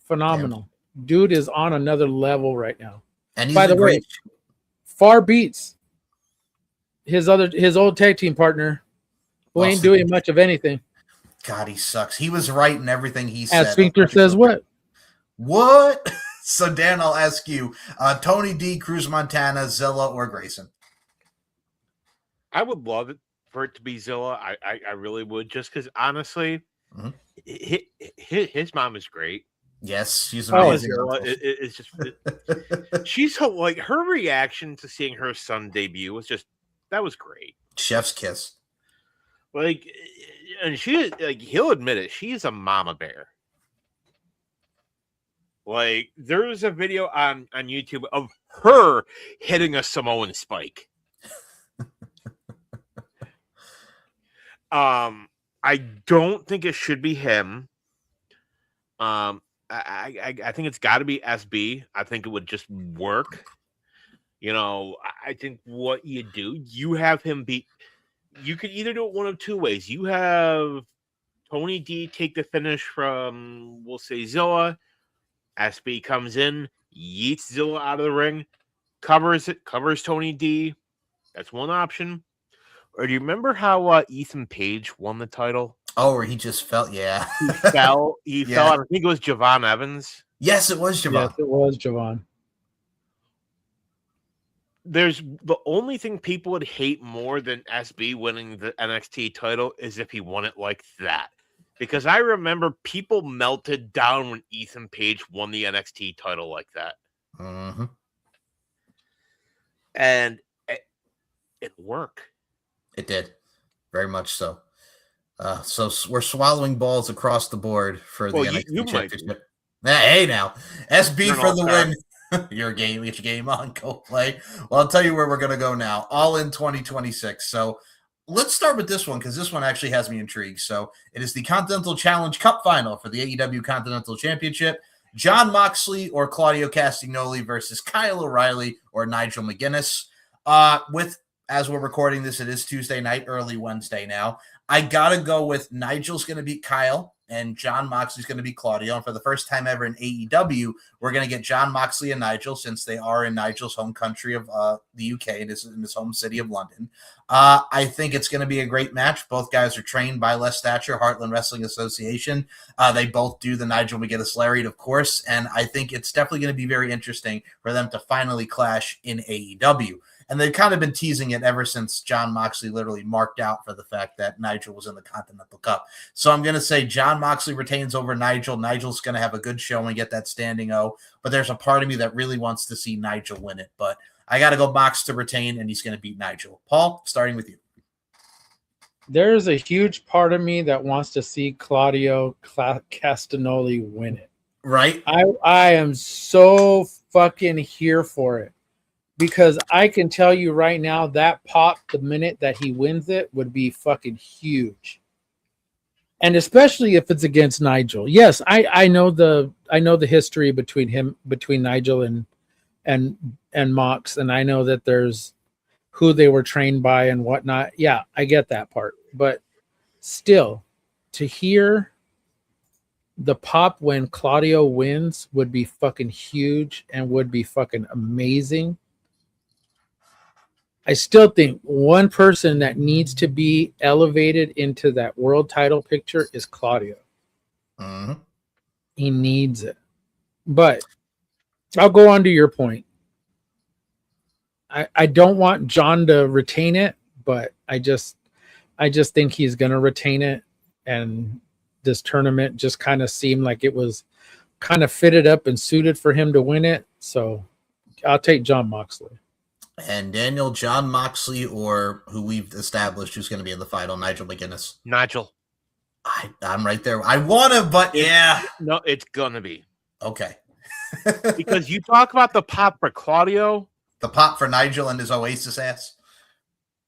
Phenomenal. Yeah. Dude is on another level right now. And by the way, far beats his old tag team partner who ain't doing much of anything. God, he sucks. He was right in everything he said. As Sphincter says what? What? So, Dan, I'll ask you, Tony D, Cruz Montana, Zilla, or Grayson? I would love it for it to be Zilla. I really would, just because, honestly, his mom is great. Yes, she's amazing. It's just she's like her reaction to seeing her son debut was just That was great. Chef's kiss. Like, and she, like, he'll admit it. She's a mama bear. Like, there's a video on YouTube of her hitting a Samoan spike. I don't think it should be him. I think it's got to be SB. I think it would just work. You know, I think what you do, you have him beat. You could either do it one of two ways. You have Tony D take the finish from, we'll say, Zilla. SB comes in, yeets Zilla out of the ring, covers Tony D. That's one option. Or do you remember how Ethan Page won the title? Oh, where he just felt, yeah. He fell. I think it was Javon Evans. Yes, it was Javon. Yes, it was Javon. There's the only thing people would hate more than SB winning the NXT title is if he won it like that. Because I remember people melted down when Ethan Page won the NXT title like that. Mm-hmm. And it worked. It did. Very much so. So we're swallowing balls across the board for the NXT Championship. Hey, now. SB for the win. Your game, get your game on, go play. Well, I'll tell you where we're going to go now. All in 2026. So let's start with this one because this one actually has me intrigued. So it is the Continental Challenge Cup final for the AEW Continental Championship. Jon Moxley or Claudio Castagnoli versus Kyle O'Reilly or Nigel McGuinness. As we're recording this, it is Tuesday night, early Wednesday now. I got to go with Nigel's going to beat Kyle and Jon Moxley's going to beat Claudio. And for the first time ever in AEW, we're going to get Jon Moxley and Nigel since they are in Nigel's home country of the UK and is in his home city of London. I think it's going to be a great match. Both guys are trained by Les Thatcher, Heartland Wrestling Association. They both do the Nigel McGuinness Lariat, of course. And I think it's definitely going to be very interesting for them to finally clash in AEW. And they've kind of been teasing it ever since Jon Moxley literally marked out for the fact that Nigel was in the Continental Cup. So I'm going to say Jon Moxley retains over Nigel. Nigel's going to have a good show and get that standing O. But there's a part of me that really wants to see Nigel win it. But I got to go Mox to retain, and he's going to beat Nigel. Paul, starting with you. There's a huge part of me that wants to see Claudio Castagnoli win it. Right? I am so fucking here for it. Because I can tell you right now that pop the minute that he wins it would be fucking huge. And especially if it's against Nigel. Yes, I know the history between Nigel and Mox, and I know that there's who they were trained by and whatnot. Yeah, I get that part. But still, to hear the pop when Claudio wins would be fucking huge and would be fucking amazing. I still think one person that needs to be elevated into that world title picture is Claudio. Mm-hmm. He needs it. But I'll go on to your point. I don't want John to retain it, but I just think he's going to retain it. And this tournament just kind of seemed like it was kind of fitted up and suited for him to win it. So I'll take Jon Moxley. And Daniel, Jon Moxley, or who we've established who's going to be in the final, Nigel McGuinness. Nigel. I'm right there. I want to, but yeah. No, it's going to be. Okay. Because you talk about the pop for Claudio. The pop for Nigel and his Oasis ass.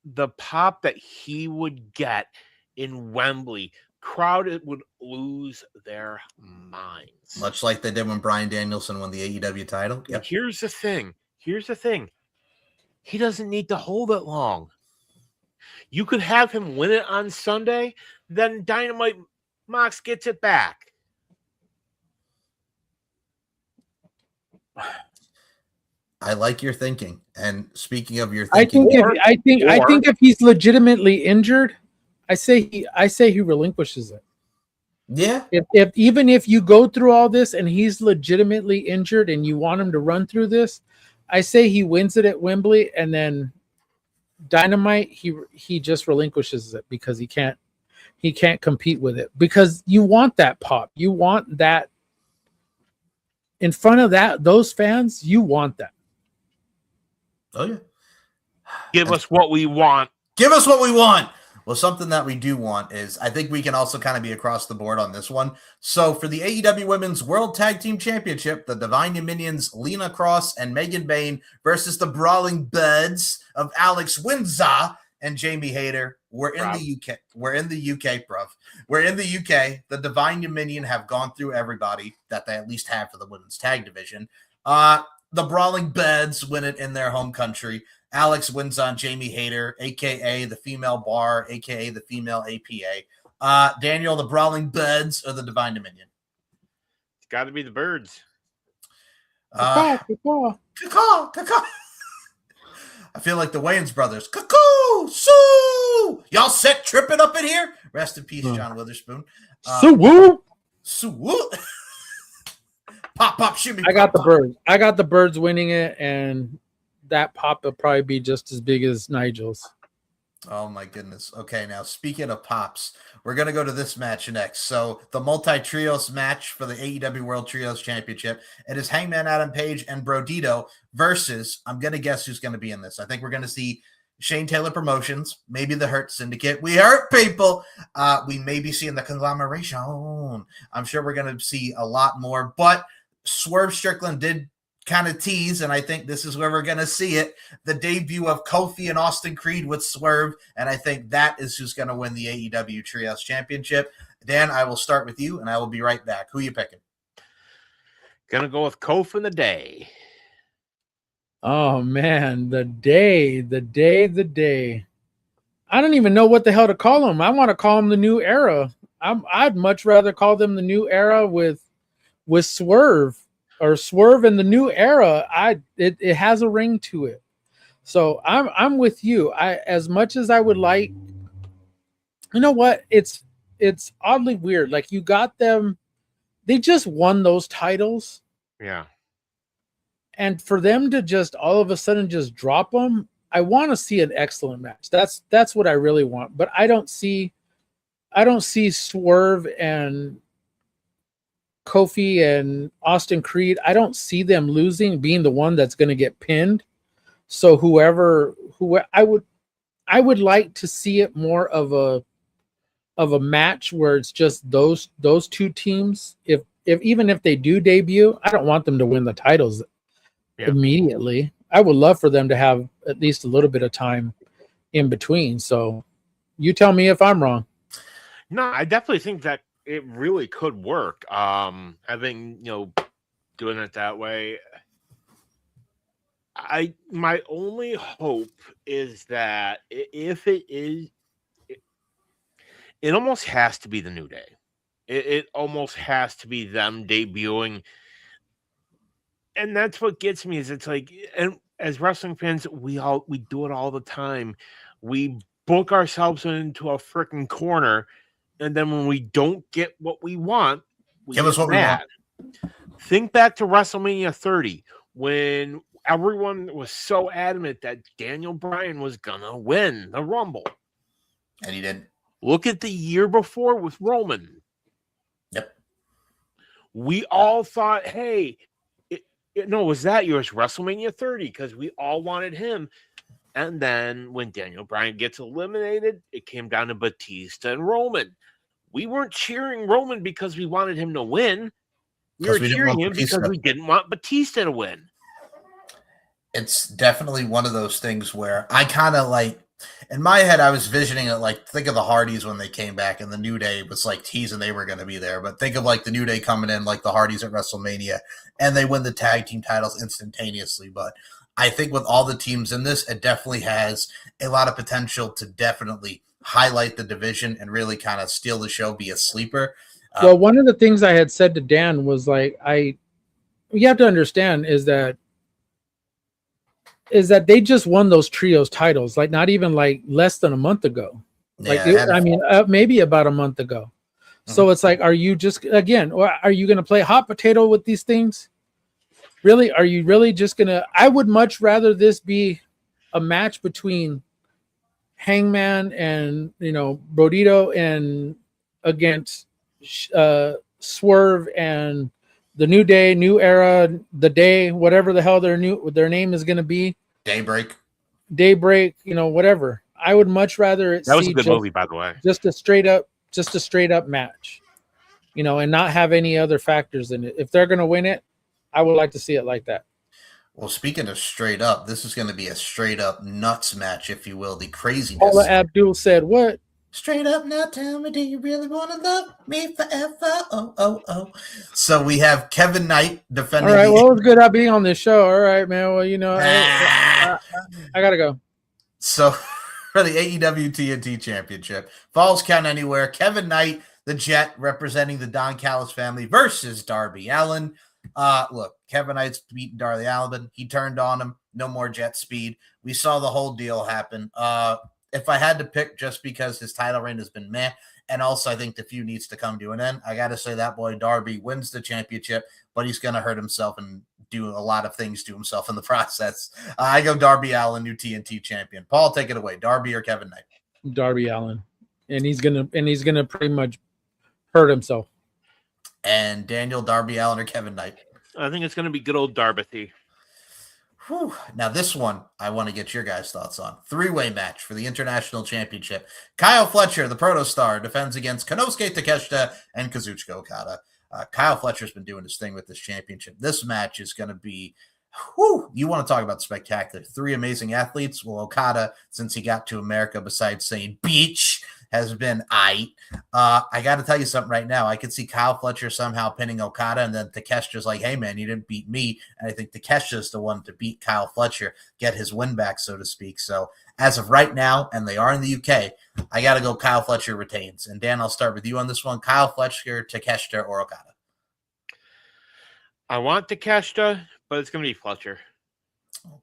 The pop that he would get in Wembley. Crowd would lose their minds. Much like they did when Bryan Danielson won the AEW title. Yep. Here's the thing. He doesn't need to hold it long. You could have him win it on Sunday, then Dynamite Mox gets it back. I like your thinking. And speaking of your thinking, I think if he's legitimately injured, I say he relinquishes it. Yeah. If even if you go through all this and he's legitimately injured and you want him to run through this, I say he wins it at Wembley, and then Dynamite he just relinquishes it because he can't compete with it, because you want that pop, you want that in front of those fans, you want that. Oh yeah. Give us what we want. Give us what we want. Well, something that we do want is, I think we can also kind of be across the board on this one. So for the AEW Women's World Tag Team Championship, the Divine Dominions, Lena Cross and Megan Bayne versus the Brawling Buds of Alex Windsor and Jamie Hayter. We're in the UK. We're in the UK, bruv. We're in the UK. The Divine Dominion have gone through everybody that they at least have for the women's tag division. The Brawling Buds win it in their home country. Alex wins on Jamie Hayter, a.k.a. the female bar, a.k.a. the female APA. Daniel, the Brawling Buds or the Divine Dominion? It's got to be the Birds. Caw. I feel like the Wayans brothers. Cuckoo! Sue! Y'all set tripping up in here? Rest in peace, John Witherspoon. Woo! Sue! Pop, shimmy. I got the Birds. I got the Birds winning it, and that pop will probably be just as big as Nigel's. Oh my goodness. Okay, now speaking of pops, we're going to go to this match next. So the multi-trios match for the AEW World Trios Championship. It is Hangman Adam Page and Brodito versus, I'm going to guess who's going to be in this. I think we're going to see Shane Taylor Promotions, maybe the Hurt Syndicate. We hurt people. We may be seeing the conglomeration. I'm sure we're going to see a lot more, but Swerve Strickland did kind of tease, and I think this is where we're going to see it, the debut of Kofi and Austin Creed with Swerve, and I think that is who's going to win the AEW Trios Championship. Dan, I will start with you, and I will be right back. Who are you picking? Gonna go with Kofi in the day. Oh, man, the day. I don't even know what the hell to call them. I want to call them the New Era. I'd much rather call them the New Era with Swerve. Or Swerve in the New Era. It has a ring to it. So I'm with you. As much as I would like, you know what? It's oddly weird. Like, you got them, they just won those titles. Yeah. And for them to just all of a sudden just drop them, I want to see an excellent match. That's what I really want. But I don't see Swerve and Kofi and Austin Creed. I don't see them losing, being the one that's going to get pinned. So who I would like to see it more of a match where it's just those two teams. If even if they do debut, I don't want them to win the titles immediately. I would love for them to have at least a little bit of time in between. So you tell me if I'm wrong. No, I definitely think that it really could work. I think, doing it that way. My only hope is that if it is, it almost has to be the New Day. It almost has to be them debuting. And that's what gets me, is it's like, and as wrestling fans, we do it all the time. We book ourselves into a freaking corner, and then when we don't get what we want, we give us what mad. we want. Think back to WrestleMania 30 when everyone was so adamant that Daniel Bryan was gonna win the Rumble, and he didn't. Look at the year before with Roman. Yep. We all thought, hey, it was that year, it's WrestleMania 30, because we all wanted him. And then when Daniel Bryan gets eliminated, it came down to Batista and Roman. We weren't cheering Roman because we wanted him to win. We were cheering him because we didn't want Batista to win. It's definitely one of those things where I kind of like, in my head, I was visioning it like, think of the Hardys when they came back, and the New Day was like teasing they were going to be there. But think of like the New Day coming in like the Hardys at WrestleMania, and they win the tag team titles instantaneously. But I think with all the teams in this, it definitely has a lot of potential to definitely highlight the division and really kind of steal the show, be a sleeper. Well, one of the things I had said to Dan was like, you have to understand is that they just won those trios titles, like not even like less than a month ago. Maybe about a month ago. Mm-hmm. So it's like, are you just, again, or are you going to play hot potato with these things? Really? Are you really just going to, I would much rather this be a match between Hangman and, Brodito and against Swerve and the New Day, New Era, the Day, whatever the hell their name is going to be. Daybreak. Daybreak, whatever. I would much rather That was see a good movie, by the way. just a straight up match, and not have any other factors in it. If they're gonna win it, I would like to see it like that. Well, speaking of straight up, this is going to be a straight up nuts match, if you will. The craziness. Paula Abdul said, "What? Straight up now, tell me, do you really want to love me forever? Oh, oh, oh." So we have Kevin Knight defending. All right, well, it's good not being on this show. All right, man. Well, I gotta go. So for the AEW TNT Championship, Falls Count Anywhere, Kevin Knight, the Jet, representing the Don Callis family versus Darby Allin. Look, Kevin Knight's beaten Darby Allin. He turned on him. No more jet speed. We saw the whole deal happen. If I had to pick, just because his title reign has been meh, and also I think the feud needs to come to an end, I got to say that boy Darby wins the championship, but he's going to hurt himself and do a lot of things to himself in the process. I go Darby Allin, new TNT champion. Paul, take it away. Darby or Kevin Knight? Darby Allin, and he's gonna pretty much hurt himself. And Daniel, Darby Allin or Kevin Knight? I think it's going to be good old Darby. Whew. Now, this one, I want to get your guys' thoughts on. Three-way match for the International Championship. Kyle Fletcher, the Protostar, defends against Konosuke Takeshita and Kazuchika Okada. Kyle Fletcher's been doing his thing with this championship. This match is going to be, you want to talk about spectacular. Three amazing athletes. Well, Okada, since he got to America, besides saying beach, has been I got to tell you something right now. I could see Kyle Fletcher somehow pinning Okada, and then Takeshita's like, hey, man, you didn't beat me. And I think Takeshita's the one to beat Kyle Fletcher, get his win back, so to speak. So as of right now, and they are in the UK, I got to go Kyle Fletcher retains. And Dan, I'll start with you on this one. Kyle Fletcher, Takeshita, or Okada? I want Takeshita, but it's going to be Fletcher.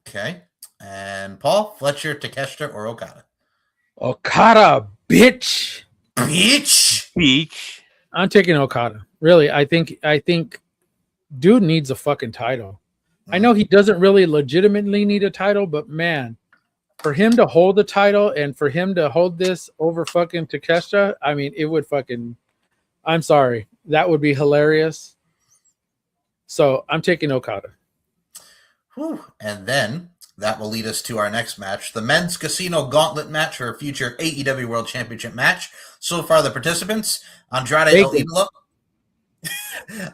Okay. And Paul, Fletcher, Takeshita, or Okada? Okada, bitch. Beach. I'm taking Okada. Really, I think dude needs a fucking title. I know he doesn't really legitimately need a title, but man, for him to hold the title and for him to hold this over fucking Takeshita, I mean, it would fucking, I'm sorry, that would be hilarious. So I'm taking Okada. Whew. And then that will lead us to our next match, the Men's Casino Gauntlet match for a future AEW World Championship match. So far, the participants, Andrade El Idolo.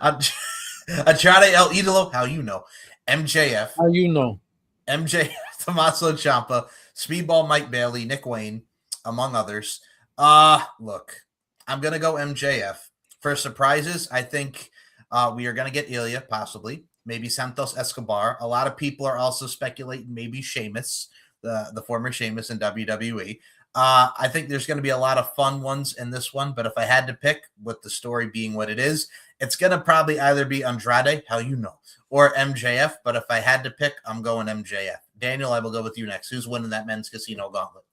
Andrade El Idolo, how you know. MJF. How you know. MJF, Tommaso Ciampa, Speedball Mike Bailey, Nick Wayne, among others. Look, I'm going to go MJF. For surprises, I think we are going to get Ilya, possibly. Maybe Santos Escobar. A lot of people are also speculating maybe Sheamus, the former Sheamus in WWE. I think there's going to be a lot of fun ones in this one, but if I had to pick, with the story being what it is, it's going to probably either be Andrade, how you know, or MJF, but if I had to pick, I'm going MJF. Daniel, I will go with you next. Who's winning that Men's Casino Gauntlet?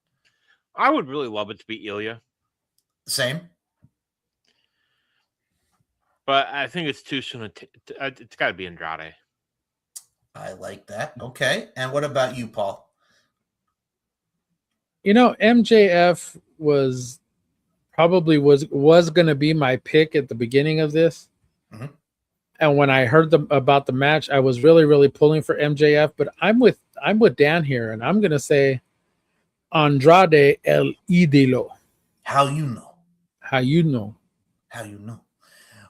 I would really love it to be Ilya. Same. But I think it's too soon. It's got to be Andrade. I like that. Okay. And what about you, Paul? MJF was probably was going to be my pick at the beginning of this. Mm-hmm. And when I heard about the match, I was really, really pulling for MJF. But I'm with Dan here, and I'm going to say Andrade El Idolo. How you know? How you know? How you know?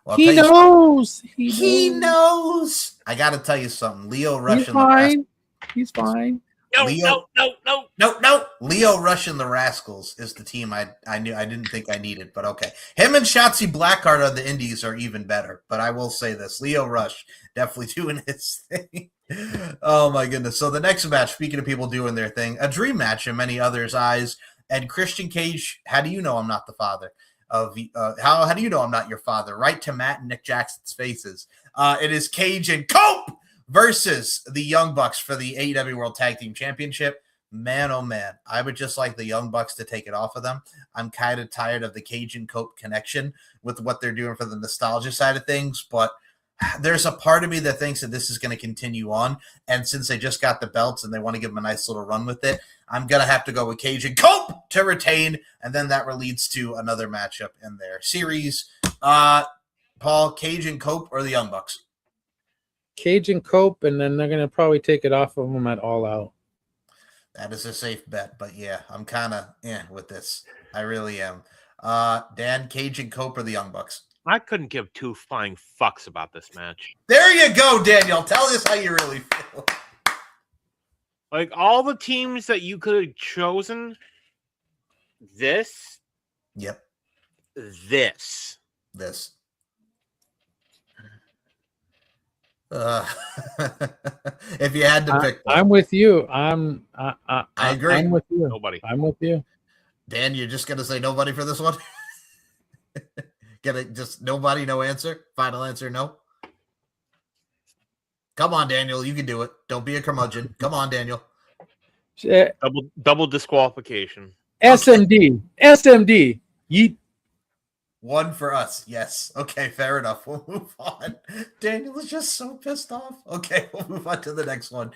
Well, He knows. He knows. I got to tell you something. Leo Rush. He's fine. He's fine. No. Leo Rush and the Rascals is the team I didn't think I needed, but okay. Him and Shotzi Blackheart on the Indies are even better. But I will say this: Leo Rush definitely doing his thing. Oh my goodness! So the next match, speaking of people doing their thing, a dream match in many others' eyes. And Christian Cage, how do you know I'm not the father? How do you know I'm not your father? Right to Matt and Nick Jackson's faces. It is Cage and Cope versus the Young Bucks for the AEW World Tag Team Championship. Man, oh man, I would just like the Young Bucks to take it off of them. I'm kind of tired of the Cage and Cope connection with what they're doing for the nostalgia side of things, but there's a part of me that thinks that this is going to continue on, and since they just got the belts and they want to give them a nice little run with it, I'm going to have to go with Cage and Cope to retain, and then that leads to another matchup in their series. Paul, Cage and Cope or the Young Bucks? Cage and Cope, and then they're going to probably take it off of them at All Out. That is a safe bet, but yeah, I'm kind of with this. I really am. Dan, Cage, and Cope are the Young Bucks. I couldn't give two flying fucks about this match. There you go, Daniel. Tell us how you really feel. Like all the teams that you could have chosen, this. Yep. This. If you had to pick one. I'm with you. I agree. I'm with you. Nobody. I'm with you. Dan, you're just gonna say nobody for this one? Just nobody, no answer? Final answer, no? Come on, Daniel. You can do it. Don't be a curmudgeon. Come on, Daniel. Double disqualification. SMD. Yeet. One for us. Yes. Okay, fair enough. We'll move on. Daniel is just so pissed off. Okay, we'll move on to the next one.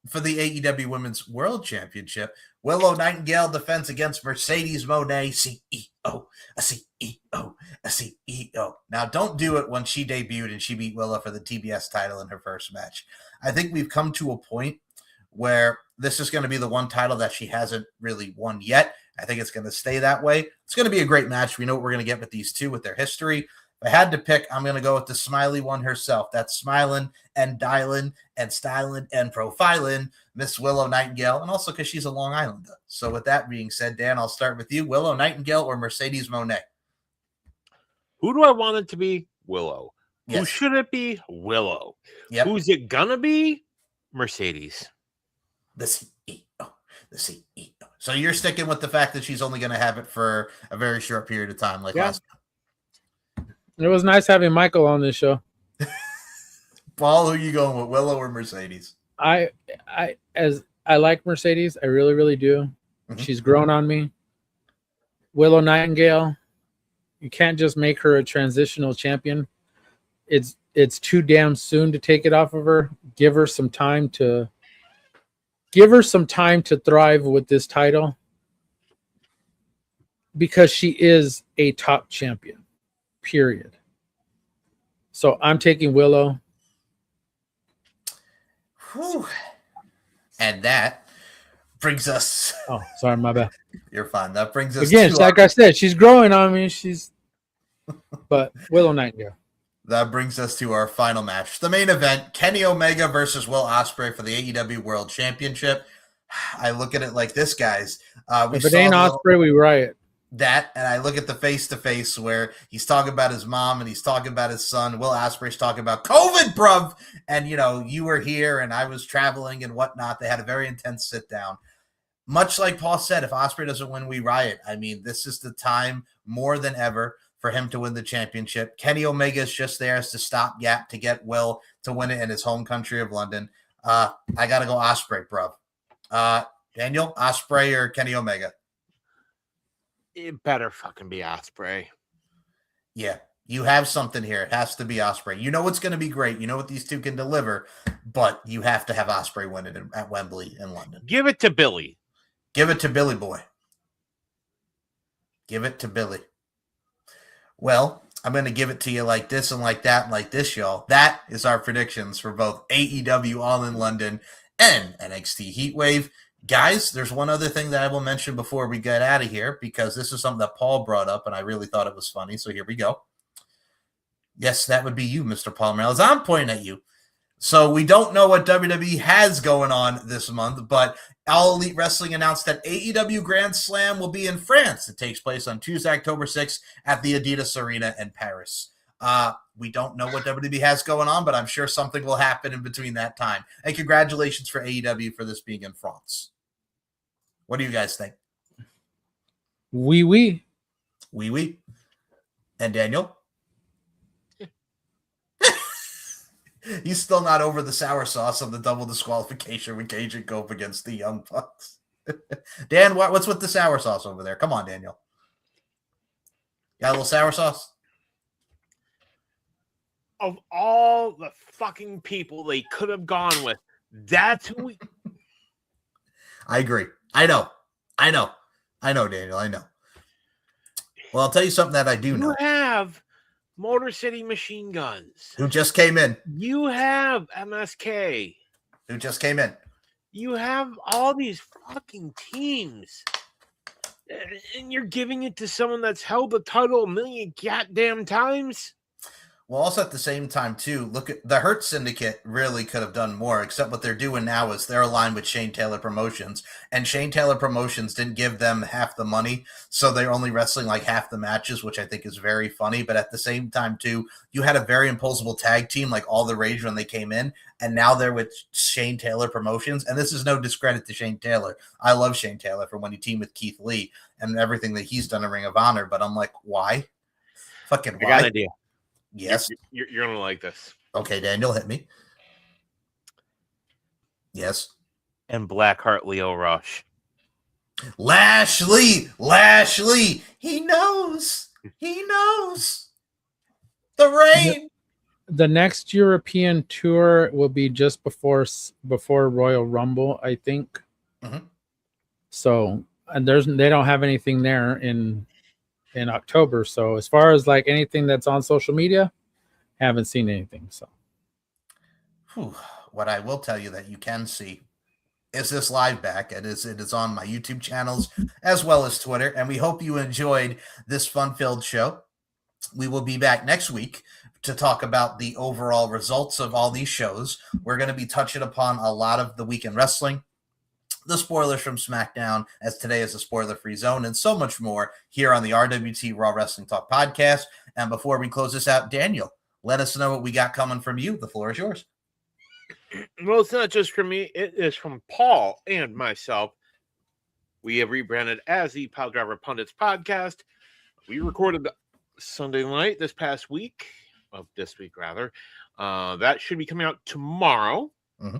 For the AEW Women's World Championship, Willow Nightingale defends against Mercedes Moné, CEO, a CEO, a CEO. Now, don't do it when she debuted and she beat Willow for the TBS title in her first match. I think we've come to a point where this is going to be the one title that she hasn't really won yet. I think it's going to stay that way. It's going to be a great match. We know what we're going to get with these two with their history. If I had to pick, I'm going to go with the smiley one herself. That's smiling and dialing and styling and profiling Miss Willow Nightingale, and also because she's a Long Islander. So with that being said, Dan, I'll start with you. Willow Nightingale or Mercedes Moné? Who do I want it to be? Willow. Yes. Who should it be? Willow. Yep. Who's it gonna be? Mercedes. The CEO. The CEO. So you're sticking with the fact that she's only going to have it for a very short period of time, like last time. It was nice having Michael on this show. Paul, who you going with, Willow or Mercedes? I like Mercedes. I really, really do. Mm-hmm. She's grown on me. Willow Nightingale, you can't just make her a transitional champion. It's too damn soon to take it off of her. Give her some time to thrive with this title, because she is a top champion. Period. So I'm taking Willow. Whew. And that brings us. Oh, sorry, my bad. You're fine. That brings us again. To like I said, she's growing on me. But Willow Nightingale. That brings us to our final match, the main event: Kenny Omega versus Will Ospreay for the AEW World Championship. I look at it like this, guys. If it ain't Ospreay, we riot. That, and I look at the face-to-face where he's talking about his mom and he's talking about his son. Will Ospreay's talking about COVID, bruv. And, you were here and I was traveling and whatnot. They had a very intense sit-down. Much like Paul said, if Ospreay doesn't win, we riot. I mean, this is the time more than ever for him to win the championship. Kenny Omega is just there as the stopgap to get Will to win it in his home country of London. I got to go Ospreay, bruv. Daniel, Ospreay or Kenny Omega? It better fucking be Ospreay. Yeah, you have something here. It has to be Ospreay. You know it's going to be great. You know what these two can deliver, but you have to have Ospreay win it at Wembley in London. Give it to Billy. Give it to Billy Boy. Give it to Billy. Well, I'm going to give it to you like this and like that and like this, y'all. That is our predictions for both AEW All in London and NXT Heatwave. Guys, there's one other thing that I will mention before we get out of here, because this is something that Paul brought up, and I really thought it was funny, so here we go. Yes, that would be you, Mr. Paul Morales. I'm pointing at you. So we don't know what WWE has going on this month, but All Elite Wrestling announced that AEW Grand Slam will be in France. It takes place on Tuesday, October 6th at the Adidas Arena in Paris. We don't know what WWE has going on, but I'm sure something will happen in between that time. And congratulations for AEW for this being in France. What do you guys think? Oui, oui. Oui, oui. And Daniel? He's still not over the sour sauce of the double disqualification with Cage and Cope against the Young Bucks. Dan, what's with the sour sauce over there? Come on, Daniel. Got a little sour sauce? Of all the fucking people they could have gone with, that's who we... I agree. I know, Daniel. I know. Well, I'll tell you something that I do know. You have Motor City Machine Guns. Who just came in. You have MSK. Who just came in. You have all these fucking teams, and you're giving it to someone that's held the title a million goddamn times. Well, also at the same time, too, look at the Hurt Syndicate really could have done more, except what they're doing now is they're aligned with Shane Taylor Promotions, and Shane Taylor Promotions didn't give them half the money, so they're only wrestling like half the matches, which I think is very funny. But at the same time, too, you had a very imposable tag team like All the Rage when they came in, and now they're with Shane Taylor Promotions, and this is no discredit to Shane Taylor. I love Shane Taylor for when he teamed with Keith Lee and everything that he's done in Ring of Honor, but I'm like, why? Fucking why? I got an idea. Yes. You're going to like this. Okay, Daniel, hit me. Yes. And Blackheart Leo Rush. Lashley. He knows. The rain. The next European tour will be just before Royal Rumble, I think. Mhm. So, and they don't have anything there in October. So as far as like anything that's on social media, haven't seen anything. So what I will tell you that you can see is this live back. It is on my YouTube channels as well as Twitter. And we hope you enjoyed this fun-filled show. We will be back next week to talk about the overall results of all these shows. We're going to be touching upon a lot of the weekend wrestling, the spoilers from SmackDown, as today is a spoiler-free zone, and so much more here on the RWT Raw Wrestling Talk podcast. And before we close this out, Daniel, let us know what we got coming from you. The floor is yours. Well, it's not just from me. It is from Paul and myself. We have rebranded as the Pile Driver Pundits podcast. We recorded Sunday night this week. That should be coming out tomorrow. Mm-hmm.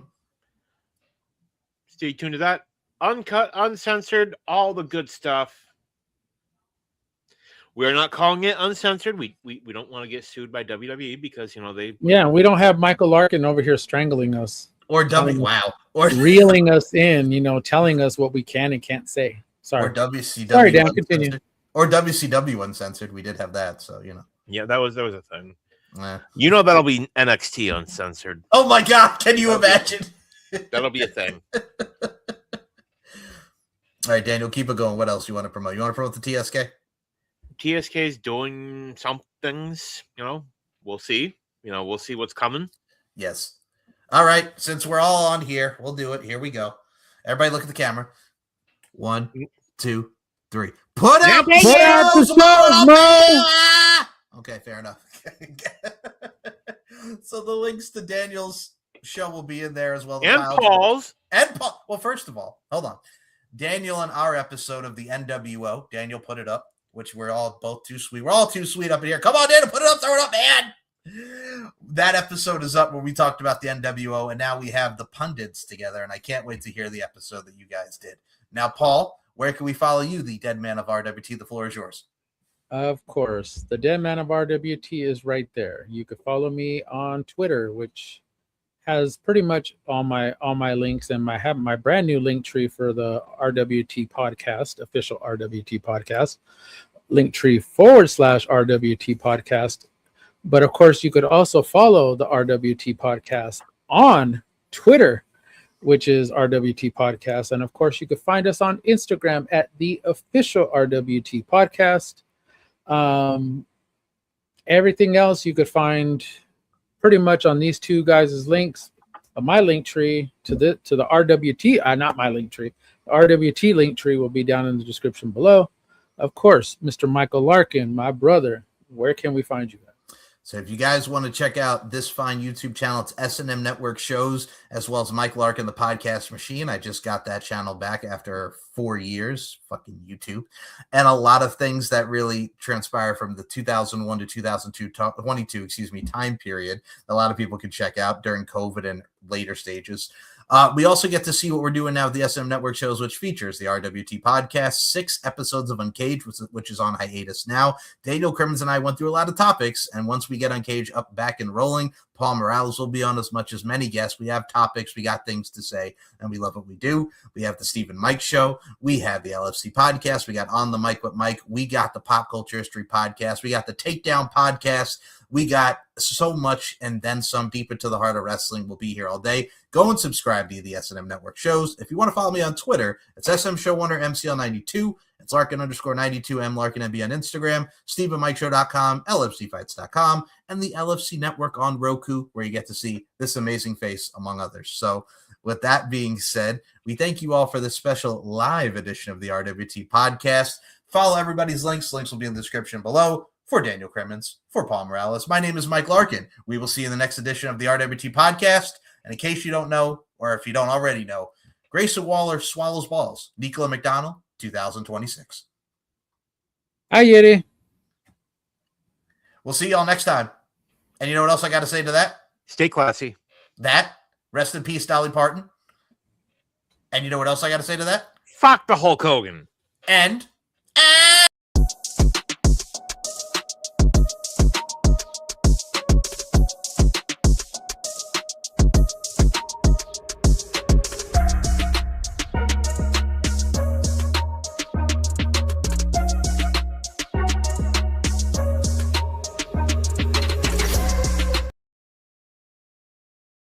Stay tuned to that. Uncut, uncensored, all the good stuff. We're not calling it uncensored. We don't want to get sued by WWE because we don't have Michael Larkin over here strangling us or reeling us in, telling us what we can and can't say. Sorry. Or WCW. Sorry, Dan, continue. Or WCW uncensored. We did have that, so Yeah, that was a thing. Yeah. That'll be NXT uncensored. Oh my God! Can you imagine? That'll be a thing. All right, Daniel, keep it going. What else you want to promote? You want to promote the TSK? TSK is doing some things. We'll see. We'll see what's coming. Yes. All right. Since we're all on here, we'll do it. Here we go. Everybody, look at the camera. 1, 2, 3. Put out the shows, Mo! Okay, fair enough. So the links to Daniel's show will be in there as well. And Paul's. And Paul. Well, first of all, hold on. Daniel and our episode of the NWO, Daniel put it up, which we're all both too sweet. We're all too sweet up in here. Come on, Daniel, put it up, throw it up, man. That episode is up where we talked about the NWO, and now we have the pundits together, and I can't wait to hear the episode that you guys did. Now, Paul, where can we follow you, the dead man of RWT? The floor is yours. Of course. The dead man of RWT is right there. You could follow me on Twitter, which has pretty much all my links, and I have my brand new link tree for the RWT podcast, official RWT podcast, linktree/RWT podcast. But of course, you could also follow the RWT podcast on Twitter, which is RWT podcast. And of course, you could find us on Instagram at the official RWT podcast. Everything else you could find pretty much on these two guys' links. My link tree to the RWT, not my link tree. The RWT link tree will be down in the description below. Of course, Mr. Michael Larkin, my brother. Where can we find you at? So if you guys want to check out this fine YouTube channel, it's S&M Network Shows, as well as Mike Larkin, the Podcast Machine. I just got that channel back after 4 years, fucking YouTube. And a lot of things that really transpire from the 2001 to 2022, time period. A lot of people can check out during COVID and later stages. We also get to see what we're doing now with the SM Network Shows, which features the RWT podcast, 6 episodes of Uncaged, which is on hiatus now. Daniel Crimmins and I went through a lot of topics, and once we get Uncaged up, back and rolling, Paul Morales will be on as much as many guests. We have topics, we got things to say, and we love what we do. We have the Stephen Mike Show. We have the LFC podcast. We got On the Mic with Mike. We got the Pop Culture History podcast. We got the Takedown podcast. We got so much and then some deep into the heart of wrestling. We'll be here all day. Go and subscribe to the S&M Network shows. If you want to follow me on Twitter, it's SM Show1 or MCL92. It's Larkin_92, M Larkin MB on Instagram, StephenMikeShow.com, LFCfights.com, and the LFC Network on Roku, where you get to see this amazing face, among others. So with that being said, we thank you all for this special live edition of the RWT podcast. Follow everybody's links. Links will be in the description below. For Daniel Crimmins, for Paul Morales, my name is Mike Larkin. We will see you in the next edition of the RWT podcast. And in case you don't know, or if you don't already know, Grayson Waller swallows balls. Nicola McDonald, 2026. Hi, Yeti. We'll see y'all next time. And you know what else I got to say to that? Stay classy. That, rest in peace, Dolly Parton. And you know what else I got to say to that? Fuck the Hulk Hogan. And